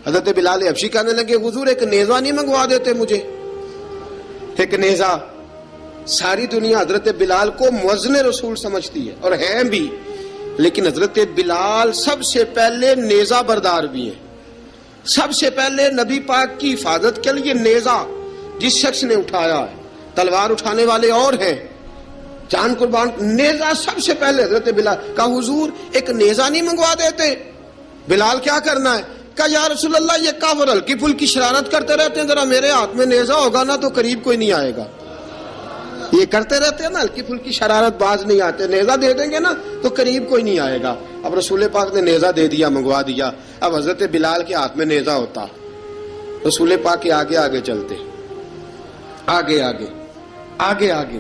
حضرت بلال حبشی کہنے لگے حضور ایک نیزہ نہیں منگوا دیتے مجھے؟ ایک نیزہ۔ ساری دنیا حضرت بلال کو مؤذن رسول سمجھتی ہے اور ہیں بھی، لیکن حضرت بلال سب سے پہلے نیزہ بردار بھی ہیں۔ سب سے پہلے نبی پاک کی حفاظت کے لیے نیزہ جس شخص نے اٹھایا ہے، تلوار اٹھانے والے اور ہیں، جان قربان، نیزہ سب سے پہلے حضرت بلال۔ کہا حضور ایک نیزہ نہیں منگوا دیتے؟ بلال کیا کرنا ہے؟ کہا یا رسول اللہ یہ کافر ہلکی پھلکی شرارت کرتے رہتے ہیں، ذرا میرے ہاتھ میں نیزہ ہوگا نا تو قریب کوئی نہیں آئے گا. یہ کرتے رہتے ہیں نا ہلکی پھلکی شرارت، باز نہیں آتے، نیزہ دے دیں گے نا تو قریب کوئی نہیں آئے گا. اب رسول پاک نے نیزہ دے دیا، منگوا دیا. اب حضرت بلال کے ہاتھ میں نیزہ ہوتا، رسول پاک کے آگے آگے چلتے، آگے آگے آگے آگے.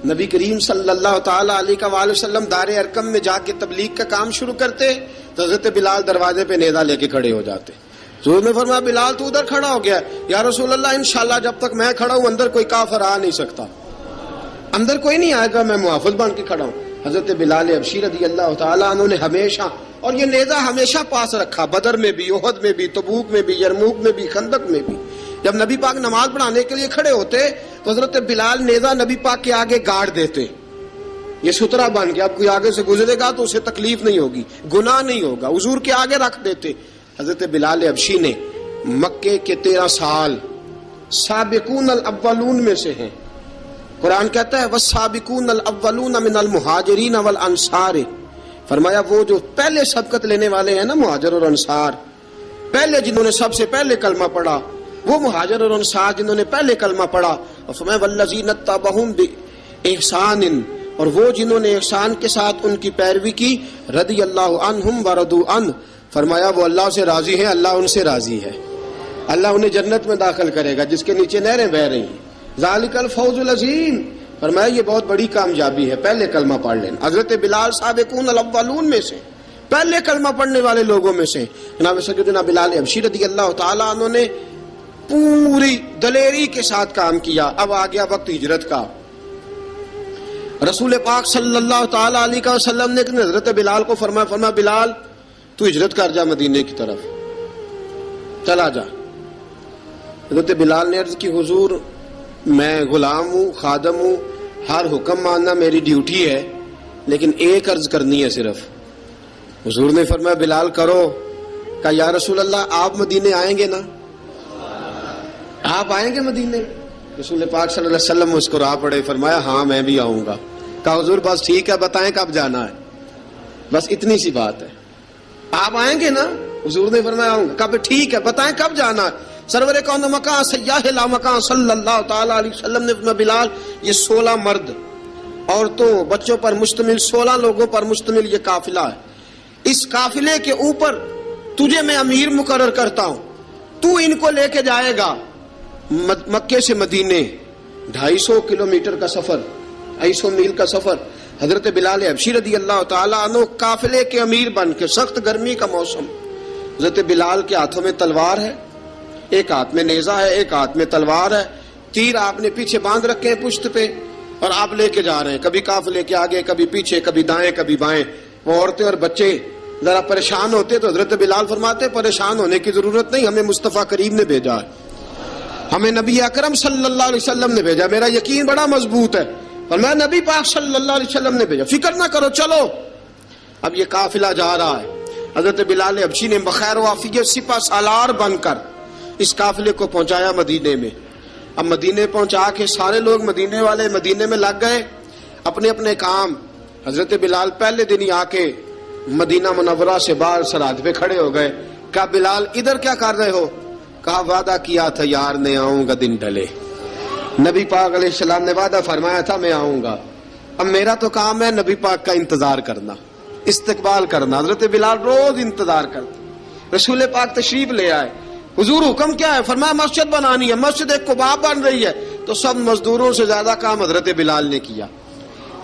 نبی کریم صلی اللہ تعالی علیہ وآلہ وسلم دار ارقم میں جا کے تبلیغ کا کام شروع کرتے تو حضرت بلال دروازے پہ نیزہ لے کے کھڑے ہو جاتے. حضور نے فرمایا بلال تو ادھر کھڑا ہو گیا. یا رسول اللہ انشاءاللہ جب تک میں کھڑا ہوں اندر کوئی کافر آ نہیں سکتا، اندر کوئی نہیں آئے گا، میں محافظ بن کے کھڑا ہوں. حضرت بلال حبشی رضی اللہ تعالیٰ عنہ نے ہمیشہ، اور یہ نیزہ ہمیشہ پاس رکھا، بدر میں بھی، احد میں بھی، تبوک میں بھی، یرموک میں بھی، خندق میں بھی. جب نبی پاک نماز پڑھانے کے لیے کھڑے ہوتے تو حضرت بلال نیزہ نبی پاک کے آگے گاڑ دیتے. یہ سترا بن گیا، اب کوئی آگے سے گزرے گا تو اسے تکلیف نہیں ہوگی، گناہ نہیں ہوگا، حضور کے آگے رکھ دیتے. حضرت بلال حبشی نے مکے کے 13 سال سابقون الاولون میں سے ہیں. قرآن کہتا ہے والسابقون الاولون من المہاجرین والانصار، فرمایا وہ جو پہلے سبقت لینے والے ہیں نا مہاجر اور انصار، پہلے جنہوں نے سب سے پہلے کلمہ پڑھا وہ مہاجر اور انصار جنہوں نے پہلے کلمہ پڑھا. اور فرمایا والذین اتبعوہم باحسان، اور وہ جنہوں نے احسان کے ساتھ ان کی پیروی کی، رضی اللہ عنہم ورضوا عنہ، فرمایا وہ اللہ سے راضی ہیں، اللہ ان سے راضی ہے، اللہ انہیں جنت میں داخل کرے گا جس کے نیچے نہریں بہہ رہی ہیں. ذالک الفوز العظیم، فرمایا یہ بہت بڑی کامیابی ہے پہلے کلمہ پڑھ لینا. حضرت بلال سابقون الاولون میں سے، پہلے کلمہ پڑھنے والے لوگوں میں سے. جناب سیدنا بلال حبشی رضی اللہ تعالیٰ عنہ نے پوری دلیری کے ساتھ کام کیا. اب آ گیا وقت ہجرت کا. رسول پاک صلی اللہ تعالیٰ علیہ وسلم نے حضرت بلال کو فرمایا بلال تو ہجرت کر جا مدینے کی طرف، چلا جا. حضرت بلال نے عرض کی حضور میں غلام ہوں، خادم ہوں، ہر حکم ماننا میری ڈیوٹی ہے، لیکن ایک عرض کرنی ہے صرف. حضور نے فرمایا بلال کرو. کہا یا رسول اللہ آپ مدینے آئیں گے نا، آپ آئیں گے مدینے؟ رسول پاک صلی اللہ علیہ وسلم مسکرا پڑے، فرمایا ہاں میں بھی آؤں گا. کہا حضور بس ٹھیک ہے، بتائیں کب جانا ہے، بس اتنی سی بات ہے. آپ آئیں گے نا؟ حضور نے فرمایا آؤں گا. کہا ٹھیک ہے، بتائیں کب جانا ہے. سرور کون مکان سیاح لا مکان صلی اللہ تعالی علیہ وسلم نے فرمایا بلال یہ 16 مرد عورتوں بچوں پر مشتمل، 16 لوگوں پر مشتمل یہ قافلہ ہے. اس قافلے کے اوپر تجھے میں امیر مقرر کرتا ہوں، تو ان کو لے کے جائے گا مکے سے مدینے. 250 کلومیٹر کا سفر، 250 میل کا سفر. حضرت بلال حبشی رضی اللہ تعالیٰ عنہ قافلے کے امیر بن کے، سخت گرمی کا موسم. حضرت بلال کے ہاتھوں میں تلوار ہے، ایک ہاتھ میں نیزہ ہے، ایک ہاتھ میں تلوار ہے. تیر آپ نے پیچھے باندھ رکھے ہیں پشت پہ، اور آپ لے کے جا رہے ہیں، کبھی قافلے کے آگے، کبھی پیچھے، کبھی دائیں کبھی بائیں. وہ عورتیں اور بچے ذرا پریشان ہوتے تو حضرت بلال فرماتے پریشان ہونے کی ضرورت نہیں، ہمیں مصطفیٰ کریم نے بھیجا ہے، ہمیں نبی اکرم صلی اللہ علیہ وسلم نے بھیجا. میرا یقین بڑا مضبوط ہے، فرمایا نبی پاک صلی اللہ علیہ وسلم نے بھیجا، فکر نہ کرو چلو. اب یہ قافلہ جا رہا ہے. حضرت بلال حبشی نے بخیر و عافیت سپہ سالار بن کر اس قافلے کو پہنچایا مدینے میں. اب مدینے پہنچا کے سارے لوگ مدینے والے مدینے میں لگ گئے اپنے اپنے کام. حضرت بلال پہلے دن ہی آ کے مدینہ منورہ سے باہر سرحد پہ کھڑے ہو گئے. کہا بلال ادھر کیا کر رہے ہو؟ کہا وعدہ کیا تھا یار نے آؤں گا دن ڈھلے. نبی پاک علیہ السلام نے وعدہ فرمایا تھا میں آؤں گا. اب میرا تو کام ہے نبی پاک کا انتظار کرنا، استقبال کرنا. حضرت بلال روز انتظار کرتے. رسول پاک تشریف لے آئے. حضور حکم کیا ہے؟ فرمایا مسجد بنانی ہے. مسجد قباء بن رہی ہے. تو سب مزدوروں سے زیادہ کام حضرت بلال نے کیا.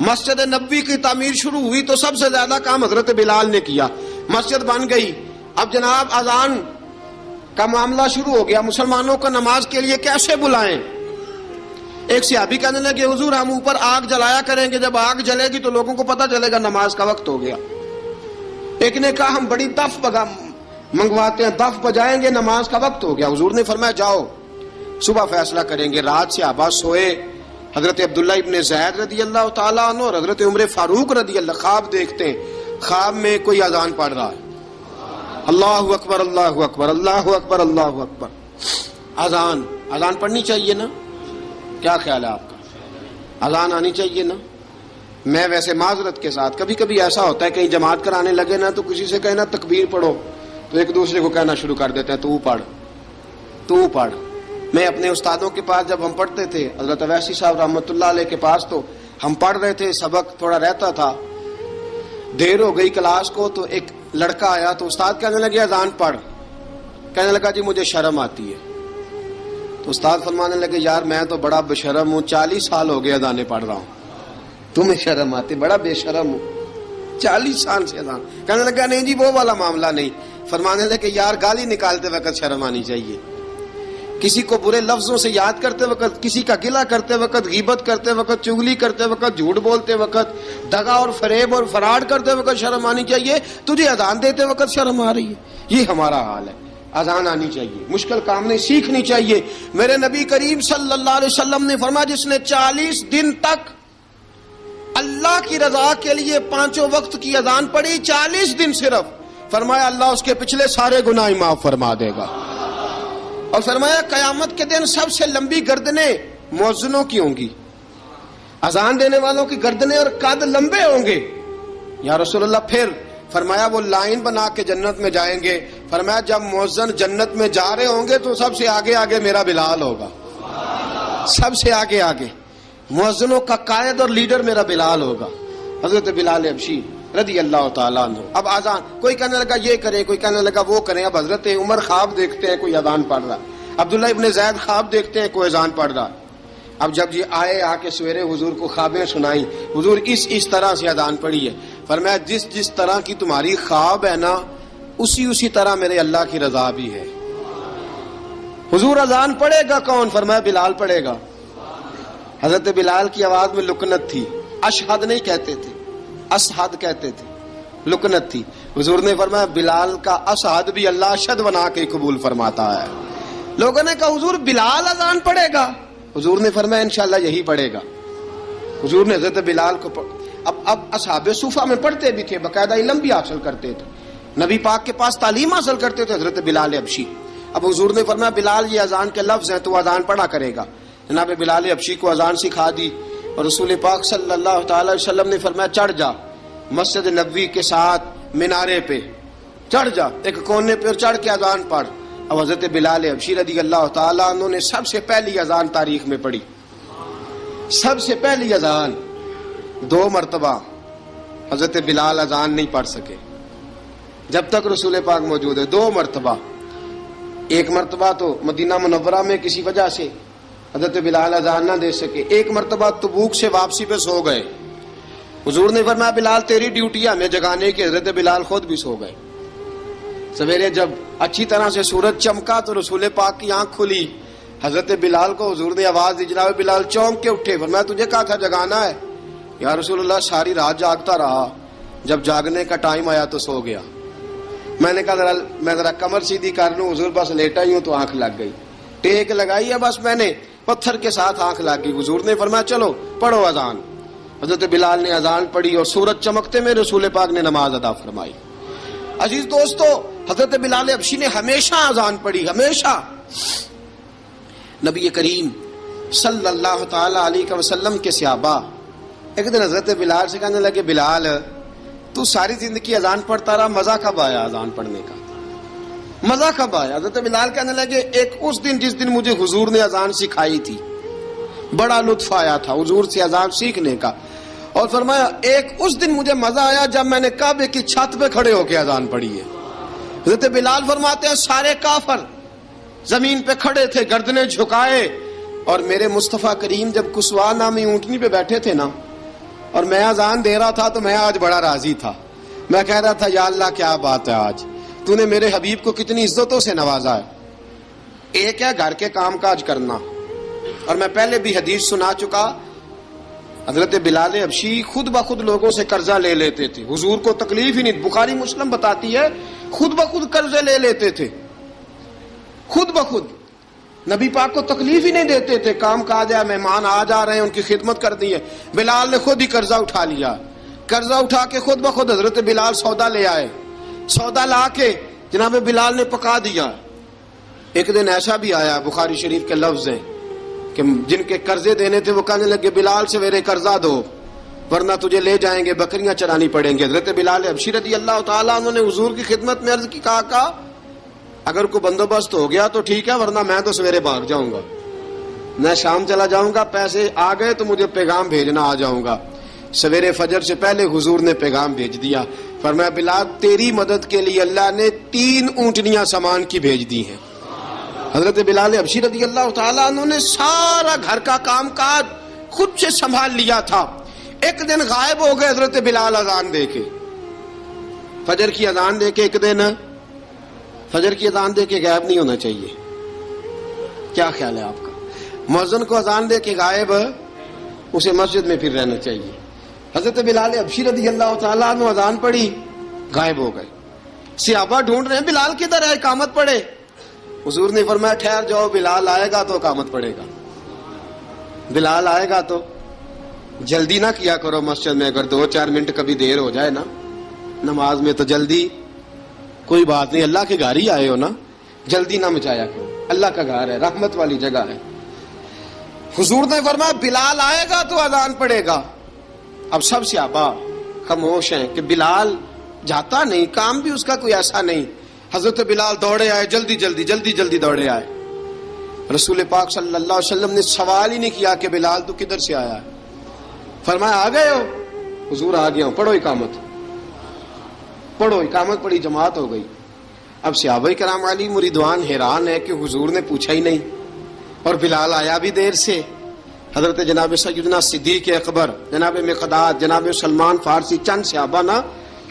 مسجد نبوی کی تعمیر شروع ہوئی تو سب سے زیادہ کام حضرت بلال نے کیا. مسجد بن گئی. اب جناب اذان کا معاملہ شروع ہو گیا، مسلمانوں کو نماز کے لیے کیسے بلائیں؟ ایک صحابی کہنے لگے حضور ہم اوپر آگ جلایا کریں گے، جب آگ جلے گی تو لوگوں کو پتہ چلے گا نماز کا وقت ہو گیا. ایک نے کہا ہم بڑی دف منگواتے ہیں، دف بجائیں گے، نماز کا وقت ہو گیا. حضور نے فرمایا جاؤ صبح فیصلہ کریں گے. رات سے صحابہ سوئے. حضرت عبداللہ ابن زید رضی اللہ تعالیٰ عنہ اور حضرت عمر فاروق رضی اللہ خواب دیکھتے ہیں. خواب میں کوئی اذان پڑھ رہا ہے، اللہ اکبر اللہ اکبر اللہ اکبر اللہ اکبر. اذان پڑھنی چاہیے نا؟ کیا خیال ہے آپ کا؟ اذان آنی چاہیے نا؟ میں ویسے معذرت کے ساتھ کبھی کبھی ایسا ہوتا ہے کہیں جماعت کرانے لگے نا تو کسی سے کہنا تکبیر پڑھو، تو ایک دوسرے کو کہنا شروع کر دیتے ہیں تو پڑھ تو پڑھ. میں اپنے استادوں کے پاس جب ہم پڑھتے تھے حضرت اویسی صاحب رحمۃ اللہ علیہ کے پاس، تو ہم پڑھ رہے تھے، سبق تھوڑا رہتا تھا، دیر ہو گئی کلاس کو، تو ایک لڑکا آیا تو استاد کہنے لگے اذان پڑھ. کہنے لگا جی مجھے شرم آتی ہے. تو استاد فرمانے لگے یار میں تو بڑا بے شرم ہوں، 40 سال ہو گئے اذانیں پڑھ رہا ہوں، تمہیں شرم آتی؟ بڑا بے شرم ہوں، 40 سال سے اذان. کہنے لگا نہیں جی وہ والا معاملہ نہیں. فرمانے لگے یار گالی نکالتے وقت شرم آنی چاہیے، کسی کو برے لفظوں سے یاد کرتے وقت، کسی کا گلہ کرتے وقت، غیبت کرتے وقت، چغلی کرتے وقت، جھوٹ بولتے وقت، دغا اور فریب اور فراڈ کرتے وقت شرم آنی چاہیے. تجھے اذان دیتے وقت شرم آ رہی ہے. یہ ہمارا حال ہے. اذان آنی چاہیے، مشکل کام نہیں، سیکھنی چاہیے. میرے نبی کریم صلی اللہ علیہ وسلم نے فرمایا جس نے 40 دن تک اللہ کی رضا کے لیے 5 وقت کی اذان پڑھی، 40 دن صرف، فرمایا اللہ اس کے پچھلے سارے گناہ معاف فرما دے گا. اور فرمایا قیامت کے دن سب سے لمبی گردنیں مؤذنوں کی ہوں گی، اذان دینے والوں کی گردنیں اور قد لمبے ہوں گے. یا رسول اللہ پھر؟ فرمایا وہ لائن بنا کے جنت میں جائیں گے. فرمایا جب مؤذن جنت میں جا رہے ہوں گے تو سب سے آگے آگے میرا بلال ہوگا، سب سے آگے آگے مؤذنوں کا قائد اور لیڈر میرا بلال ہوگا، حضرت بلال حبشی رضی اللہ تعالیٰ عنہ. اب اذان کوئی کہنے لگا یہ کریں، کوئی کہنے لگا وہ کریں. اب حضرت عمر خواب دیکھتے ہیں کوئی اذان پڑھ رہا، عبداللہ ابن زید خواب دیکھتے ہیں کوئی اذان پڑھ رہا. اب جب یہ آئے آ کے سویرے حضور کو خوابیں سنائیں، حضور اس طرح سے اذان پڑھی ہے. فرمایا جس طرح کی تمہاری خواب ہے نا اسی طرح میرے اللہ کی رضا بھی ہے. حضور اذان پڑھے گا کون؟ فرمایا بلال پڑھے گا. حضرت بلال کی آواز میں لکنت تھی، اشہد نہیں کہتے تھے، اسحد کہتے تھے، لکنت تھی. حضور نے فرمایا بلال کا اسحد بھی اللہ اشہد بنا کے قبول فرماتا ہے. لوگوں نے کہا حضور بلال اذان پڑھے گا؟ حضور نے فرمایا انشاءاللہ یہی پڑھے گا. حضور نے حضرت بلال کو اب اصحاب صوفہ میں پڑھتے بھی تھے، باقاعدہ علم بھی حاصل کرتے تھے، نبی پاک کے پاس تعلیم حاصل کرتے تھے حضرت بلال حبشی. اب حضور نے فرمایا بلال یہ اذان کے لفظ ہیں تو اذان پڑھا کرے گا. جناب بلال حبشی کو اذان سکھا دی اور رسول پاک صلی اللہ تعالی وسلم نے فرمایا چڑھ جا مسجد نبوی کے ساتھ مینارے پہ، چڑھ جا ایک کونے پہ اور چڑھ کے اذان پڑھ. اب حضرت بلال حبشی رضی اللہ تعالیٰ عنہ نے سب سے پہلی اذان تاریخ میں پڑھی، سب سے پہلی اذان. 2 مرتبہ حضرت بلال اذان نہیں پڑھ سکے جب تک رسول پاک موجود ہے. 2 مرتبہ، ایک مرتبہ تو مدینہ منورہ میں کسی وجہ سے حضرت بلال اذان نہ دے سکے، ایک مرتبہ تبوک سے واپسی پہ سو گئے. حضور نے فرمایا بلال تیری ڈیوٹی ہے ہمیں جگانے کی. حضرت بلال خود بھی سو گئے. سویرے جب اچھی طرح سے سورج چمکا تو رسول پاک کی آنکھ کھلی. حضرت بلال کو حضور نے آواز دی، جناب بلال چونک کے اٹھے. فرمایا تجھے کہا تھا جگانا ہے. یا رسول اللہ ساری رات جاگتا رہا، جب جاگنے کا ٹائم آیا تو سو گیا. میں نے کہا میں ذرا کمر سیدھی کر لوں. حضور بس لیٹا ہی ہوں تو آنکھ لگ گئی، ٹیک لگائی ہے بس میں نے، پتھر کے ساتھ آنکھ لگ گئی. حضور نے فرمایا چلو پڑھو اذان. حضرت بلال نے اذان پڑھی اور سورج چمکتے میں رسول پاک نے نماز ادا فرمائی. عزیز دوستو حضرت بلال حبشی نے ہمیشہ اذان پڑھی، ہمیشہ. نبی کریم صلی اللہ تعالی علیہ وسلم کے صحابہ ایک دن حضرت بلال سے کہنے لگے بلال تو ساری زندگی اذان پڑھتا رہا، مزہ کب آیا اذان پڑھنے کا؟ مزہ کب آیا؟ حضرت بلال کہنے لگے ایک اس دن جس دن مجھے حضور نے اذان سکھائی تھی، بڑا لطف آیا تھا حضور سے اذان سیکھنے کا. اور فرمایا ایک اس دن مجھے مزہ آیا جب میں نے کعبے کی چھت پہ کھڑے ہو کے اذان پڑھی ہے. حضرت بلال فرماتے ہیں سارے کافر زمین پہ کھڑے تھے گردنیں جھکائے، اور میرے مصطفیٰ کریم جب کسوا نامی اونٹنی پہ بیٹھے تھے نا اور میں اذان دے رہا تھا تو میں آج بڑا راضی تھا. میں کہہ رہا تھا یا اللہ کیا بات ہے، آج تو نے میرے حبیب کو کتنی عزتوں سے نوازا ہے. ایک ہے گھر کے کام کاج کرنا، اور میں پہلے بھی حدیث سنا چکا، حضرت بلال حبشی خود بخود لوگوں سے قرضہ لے لیتے تھے، حضور کو تکلیف ہی نہیں. بخاری مسلم بتاتی ہے خود بخود قرضے لے لیتے تھے، خود بخود نبی پاک کو تکلیف ہی نہیں دیتے تھے. کام کاج ہے، مہمان آ جا رہے ہیں ان کی خدمت کر دی ہے. بلال نے خود ہی قرضہ اٹھا لیا، قرضہ اٹھا کے خود بخود حضرت بلال سودا لے آئے، سودا لا کے جناب بلال نے پکا دیا. ایک دن ایسا بھی آیا بخاری شریف کے لفظ ہیں کہ جن کے قرضے دینے تھے وہ کہنے لگے بلال سویرے قرضہ دو. ورنہ تجھے لے جائیں گے، بکریاں چرانی پڑیں گی۔ حضرت بلال حبشی رضی اللہ تعالیٰ عنہ نے حضور کی خدمت میں عرض کی، کہا اگر کوئی بندوبست ہو گیا تو ٹھیک ہے، ورنہ میں تو سویرے بھاگ جاؤں گا، میں شام چلا جاؤں گا، پیسے آ گئے تو مجھے پیغام بھیجنا، آ جاؤں گا۔ سویرے فجر سے پہلے حضور نے پیغام بھیج دیا، فرمایا بلال تیری مدد کے لیے اللہ نے 3 اونٹنیاں سامان کی بھیج دی ہیں۔ حضرت بلال حبشی رضی اللہ تعالیٰ عنہ نے سارا گھر کا کام کاج خود سے سنبھال لیا تھا۔ ایک دن غائب ہو گئے حضرت بلال اذان دے کے، فجر کی اذان دے کے، ایک دن فجر کی اذان دے کے غائب نہیں ہونا چاہیے، کیا خیال ہے آپ کا؟ مؤذن کو اذان دے کے غائب، اسے مسجد میں پھر رہنا چاہیے۔ حضرت بلال حبشی رضی اللہ تعالیٰ عنہ اذان پڑھی، غائب ہو گئے۔ صحابہ ڈھونڈ رہے ہیں بلال کدھر ہے، اقامت پڑھے۔ حضور نے فرمایا ٹھہر جاؤ، بلال آئے گا تو اقامت پڑھے گا، بلال آئے گا تو جلدی نہ کیا کرو مسجد میں، اگر 2-4 منٹ کبھی دیر ہو جائے نا نماز میں تو جلدی کوئی بات نہیں، اللہ کے گھر ہی آئے ہو نا، جلدی نہ مچایا کرو، اللہ کا گھر ہے، رحمت والی جگہ ہے۔ حضور نے فرمایا بلال آئے گا تو اذان پڑے گا۔ اب سب صحابہ خاموش ہیں کہ بلال جاتا نہیں، کام بھی اس کا کوئی ایسا نہیں۔ حضرت بلال دوڑے آئے، جلدی دوڑے آئے۔ رسول پاک صلی اللہ علیہ وسلم نے سوال ہی نہیں کیا کہ بلال تو کدھر سے آیا ہے، فرمایا آ گئے ہو؟ حضور آ گیا ہوں، پڑھو اقامت پڑھی، جماعت ہو گئی۔ اب صحابہ کرام علی مریدوان حیران ہے کہ حضور نے پوچھا ہی نہیں اور بلال آیا بھی دیر سے۔ حضرت جناب سیدنا صدیق اکبر، جناب مقداد، جناب سلمان فارسی، چند صحابہ نا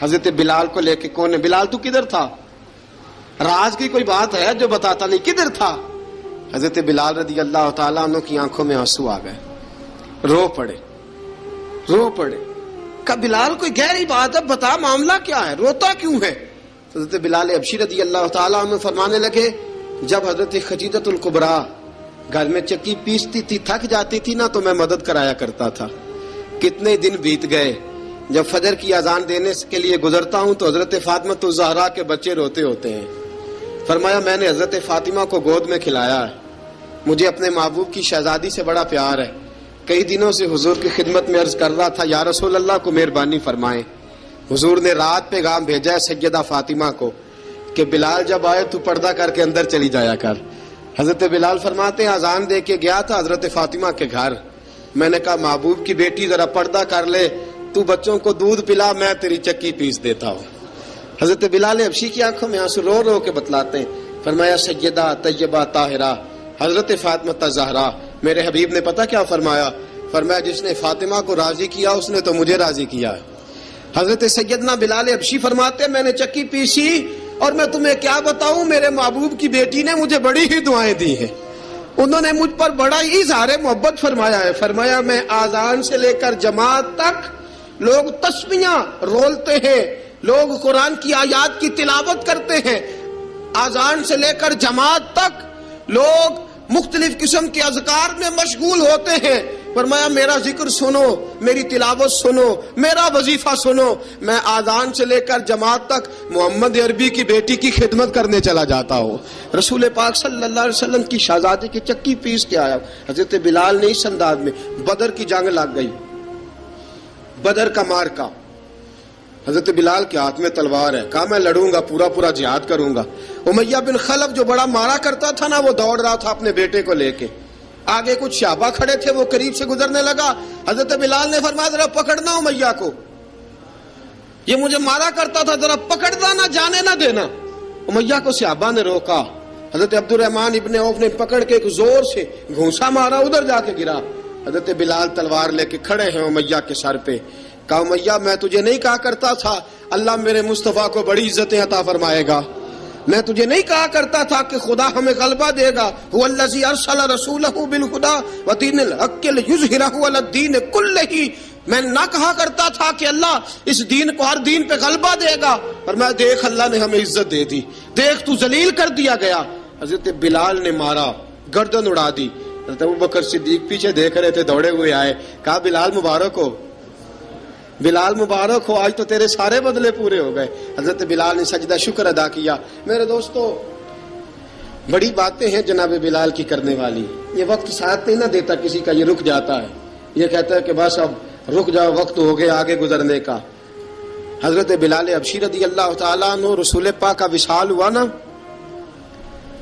حضرت بلال کو لے کے، کون ہے بلال تو کدھر تھا؟ راز کی کوئی بات ہے جو بتاتا نہیں، کدھر تھا؟ حضرت بلال رضی اللہ تعالیٰ عنہ کی آنکھوں میں آنسو آ گئے، رو پڑے۔ کہ بلال کوئی گہری بات ہے، بتا معاملہ کیا ہے، روتا کیوں ہے؟ حضرت بلال حبشی رضی اللہ تعالیٰ عنہ فرمانے لگے، جب حضرت خدیجہ الکبریٰ گھر میں چکی پیستی تھی، تھک جاتی تھی نا تو میں مدد کرایا کرتا تھا۔ کتنے دن بیت گئے، جب فجر کی اذان دینے کے لیے گزرتا ہوں تو حضرت فاطمہ الزہرا کے بچے روتے ہوتے ہیں۔ فرمایا میں نے حضرت فاطمہ کو گود میں کھلایا ہے، مجھے اپنے محبوب کی شہزادی سے بڑا پیار ہے۔ کئی دنوں سے حضور کی خدمت میں عرض کر رہا تھا یا رسول اللہ کو مہربانی فرمائیں۔ حضور نے رات پیغام بھیجا ہے سیدہ فاطمہ کو کہ بلال جب آئے تو پردہ کر کے اندر چلی جایا کر۔ حضرت بلال فرماتے ہیں اذان دے کے گیا تھا حضرت فاطمہ کے گھر، میں نے کہا محبوب کی بیٹی ذرا پردہ کر لے، تو بچوں کو دودھ پلا، میں تیری چکی پیس دیتا ہوں۔ حضرت بلال حبشی کی آنکھوں میں آنسو رو رو کے بتلاتے ہیں، فرمایا سیدہ طیبہ طاہرہ حضرت فاطمہ الزہرا، میرے حبیب نے پتہ کیا فرمایا؟ فرمایا جس نے فاطمہ کو راضی کیا اس نے تو مجھے راضی کیا ہے۔ حضرت سیدنا بلال حبشی فرماتے ہیں میں نے چکی پیسی اور میں تمہیں کیا بتاؤں، میرے محبوب کی بیٹی نے مجھے بڑی ہی دعائیں دی ہیں، انہوں نے مجھ پر بڑا ہی اظہار محبت فرمایا ہے۔ فرمایا میں آذان سے لے کر جماعت تک لوگ تسبیحاں رولتے ہیں، لوگ قرآن کی آیات کی تلاوت کرتے ہیں، آذان سے لے کر جماعت تک لوگ مختلف قسم کے اذکار میں مشغول ہوتے ہیں۔ فرمایا میرا ذکر سنو، میری تلاوت سنو، میرا وظیفہ سنو، میں آذان سے لے کر جماعت تک محمد عربی کی بیٹی کی خدمت کرنے چلا جاتا ہوں۔ رسول پاک صلی اللہ علیہ وسلم کی شہزادی کی چکی پیس کے آیا۔ حضرت بلال نے اس انداز میں، بدر کی جنگ لگ گئی، بدر کا مارکا، حضرت بلال کے ہاتھ میں تلوار ہے، کہا میں لڑوں گا، پورا جہاد کروں گا۔ امیہ بن خلف جو بڑا مارا کرتا تھا نا، وہ دوڑ رہا تھا اپنے بیٹے کو لے کے، آگے کچھ صحابہ کھڑے تھے، وہ قریب سے گزرنے لگا، حضرت بلال نے فرمایا ذرا پکڑنا امیہ کو، یہ مجھے مارا کرتا تھا، ذرا پکڑنا، نہ جانے نہ دینا۔ امیہ کو صحابہ نے روکا، حضرت عبد الرحمن ابن عوف نے پکڑ کے ایک زور سے گھونسا مارا، ادھر جا کے گرا۔ حضرت بلال تلوار لے کے کھڑے ہیں امیہ کے سر پہ، کہا امیہ میں تجھے نہیں کہا کرتا تھا اللہ میرے مصطفیٰ کو بڑی عزتیں عطا فرمائے گا، میں تجھے نہیں کہا کرتا تھا کہ خدا ہمیں غلبہ دے گا، هو الذی ارسل رسولہ بالہدی ودین الحق لیظہرہ علی الدین کلہ، میں نہ کہا کرتا تھا کہ اللہ اس دین کو ہر دین پہ غلبہ دے گا، اور میں دیکھ اللہ نے ہمیں عزت دے دی، دیکھ تو ذلیل کر دیا گیا۔ حضرت بلال نے مارا، گردن اڑا دی۔ حضرت ابوبکر صدیق پیچھے دیکھ رہے تھے، دوڑے ہوئے آئے، کہا بلال مبارک ہو، بلال مبارک ہو، آج تو تیرے سارے بدلے پورے ہو گئے۔ حضرت بلال نے سجدہ شکر ادا کیا۔ میرے دوستو بڑی باتیں ہیں جناب بلال کی کرنے والی، یہ وقت ساتھ نہیں نہ دیتا کسی کا، یہ رک جاتا ہے، یہ کہتا ہے کہ بس اب رک جاؤ وقت ہو گیا آگے گزرنے کا. حضرت بلال حبشی رضی اللہ تعالیٰ عنہ رسول پاک کا وصال ہوا نا،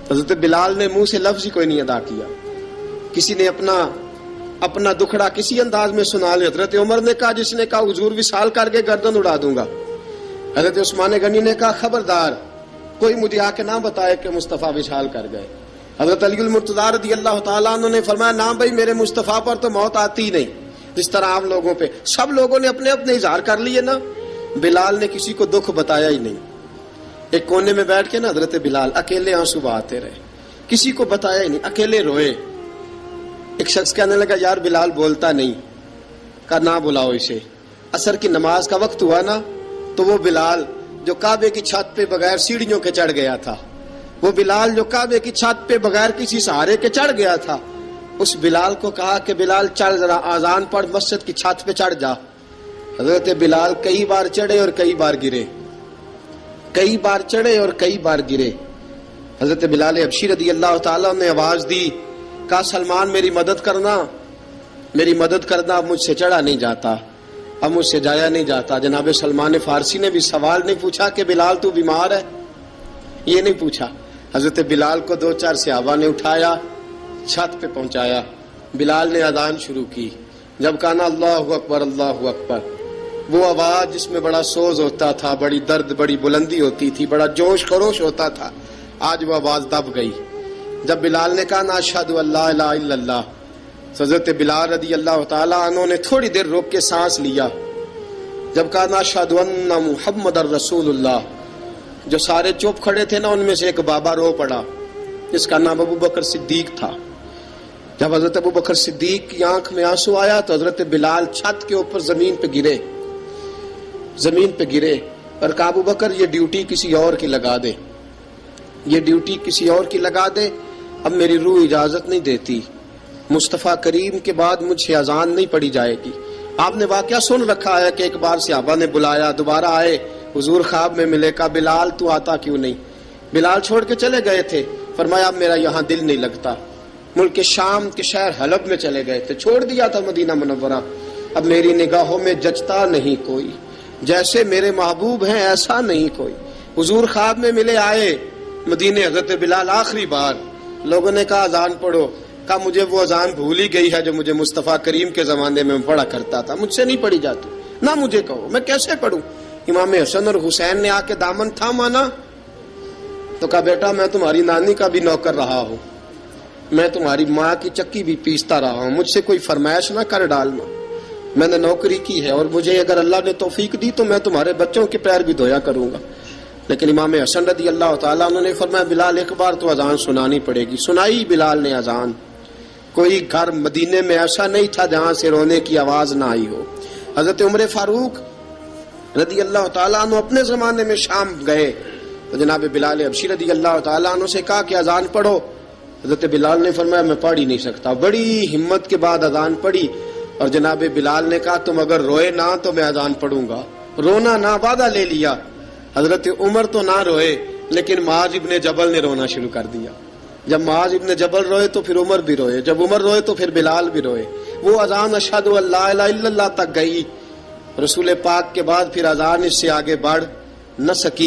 حضرت بلال نے منہ سے لفظ ہی کوئی نہیں ادا کیا. کسی نے اپنا دکھڑا کسی انداز میں سنا لیا. حضرت عمر نے کہا، جس نے کہا حضور وصال کر کے گردن اڑا دوں گا. حضرت عثمان غنی نے کہا خبردار کوئی مجھے آ کے نہ بتائے کہ مصطفیٰ وصال کر گئے. حضرت علی المرتضیٰ رضی اللہ تعالیٰ عنہ نے فرمایا نہ بھائی میرے مصطفیٰ پر تو موت آتی ہی نہیں، جس طرح عام لوگوں پہ. سب لوگوں نے اپنے اپنے اظہار کر لیے نا، بلال نے کسی کو دکھ بتایا ہی نہیں. ایک کونے میں بیٹھ کے نا حضرت بلال اکیلے آنسو بہاتے رہے، کسی کو بتایا ہی نہیں، اکیلے روئے. ایک شخص کہنے لگا یار بلال بولتا نہیں. کہا نہ بلاؤ اسے. عصر کی نماز کا وقت ہوا نا تو وہ بلال جو کعبے کی چھت پہ بغیر سیڑھیوں کے چڑھ گیا تھا، وہ بلال جو کعبے کی چھت پہ بغیر کسی سہارے کے چڑھ گیا تھا، اس بلال کو کہا کہ بلال چل ذرا آذان پڑھ مسجد کی چھت پہ چڑھ جا. حضرت بلال کئی بار چڑھے اور کئی بار گرے، کئی بار چڑھے اور کئی بار گرے. حضرت بلال حبشی رضی اللہ تعالیٰ نے آواز دی، کہا سلمان میری مدد کرنا، میری مدد کرنا. اب مجھ سے چڑھا نہیں جاتا، اب مجھ سے جایا نہیں جاتا. جناب سلمان فارسی نے بھی سوال نہیں پوچھا کہ بلال تو بیمار ہے، یہ نہیں پوچھا. حضرت بلال کو 2-4 صحابہ نے اٹھایا، چھت پہ پہنچایا. بلال نے اذان شروع کی. جب کہا نا اللہ اکبر اللہ اکبر، وہ آواز جس میں بڑا سوز ہوتا تھا، بڑی درد، بڑی بلندی ہوتی تھی، بڑا جوش خروش ہوتا تھا، آج وہ آواز دب گئی. جب بلال نے کہا نا اشہد ان لا الہ الا اللہ، حضرت بلال رضی اللہ تعالیٰ عنہ نے تھوڑی دیر روک کے سانس لیا. جب کہا نا اشہد ان محمد الرسول اللہ، جو سارے چپ کھڑے تھے نا ان میں سے ایک بابا رو پڑا جس کا نام ابو بکر صدیق تھا. جب حضرت ابو بکر صدیق کی آنکھ میں آنسو آیا تو حضرت بلال چھت کے اوپر زمین پہ گرے اور کہا ابو بکر یہ ڈیوٹی کسی اور کی لگا دے، یہ ڈیوٹی کسی اور کی لگا دے، اب میری روح اجازت نہیں دیتی، مصطفیٰ کریم کے بعد مجھ سے اذان نہیں پڑھی جائے گی. آپ نے واقعہ سن رکھا ہے کہ ایک بار صحابہ نے بلایا، دوبارہ آئے، حضور خواب میں ملے. کہا بلال تو آتا کیوں نہیں؟ بلال چھوڑ کے چلے گئے تھے. فرمایا اب میرا یہاں دل نہیں لگتا. ملک شام کے شہر حلب میں چلے گئے تھے، چھوڑ دیا تھا مدینہ منورہ. اب میری نگاہوں میں جچتا نہیں کوئی، جیسے میرے محبوب ہیں ایسا نہیں کوئی. حضور خواب میں ملے، آئے مدینے. حضرت بلال آخری بار، لوگوں نے کہا اذان پڑھو. کہا مجھے وہ اذان بھول ہی گئی ہے جو مجھے مصطفیٰ کریم کے زمانے میں پڑھا کرتا تھا، مجھ سے نہیں پڑھی جاتی. نہ مجھے کہو، میں کیسے پڑھوں؟ امام حسن اور حسین نے آ کے دامن تھاما نا تو کہا بیٹا میں تمہاری نانی کا بھی نوکر رہا ہوں، میں تمہاری ماں کی چکی بھی پیستا رہا ہوں، مجھ سے کوئی فرمائش نہ کر ڈالنا. میں نے نوکری کی ہے اور مجھے اگر اللہ نے توفیق دی تو میں تمہارے بچوں کے پیر بھی دھویا کروں گا. لیکن امام حسن رضی اللہ تعالیٰ عنہ نے فرمایا بلال ایک بار تو اذان سنانی پڑے گی. سنائی بلال نے اذان. کوئی گھر مدینے میں ایسا نہیں تھا جہاں سے رونے کی آواز نہ آئی ہو. حضرت عمر فاروق رضی اللہ تعالیٰ عنہ اپنے زمانے میں شام گئے تو جناب بلال حبشی رضی اللہ تعالیٰ عنہ سے کہا کہ اذان پڑھو. حضرت بلال نے فرمایا میں پڑھ ہی نہیں سکتا. بڑی ہمت کے بعد اذان پڑھی اور جناب بلال نے کہا تم اگر روئے نہ تو میں اذان پڑھوں گا. رونا نہ، وعدہ لے لیا. حضرت عمر تو نہ روئے لیکن معاذ ابن جبل نے رونا شروع کر دیا. جب معاذ ابن جبل روئے تو پھر عمر بھی روئے، جب عمر روئے تو پھر بلال بھی روئے. وہ اذان اشہد ان لا الہ الا اللہ تک گئی. رسول پاک کے بعد پھر اذان اس سے آگے بڑھ نہ سکی.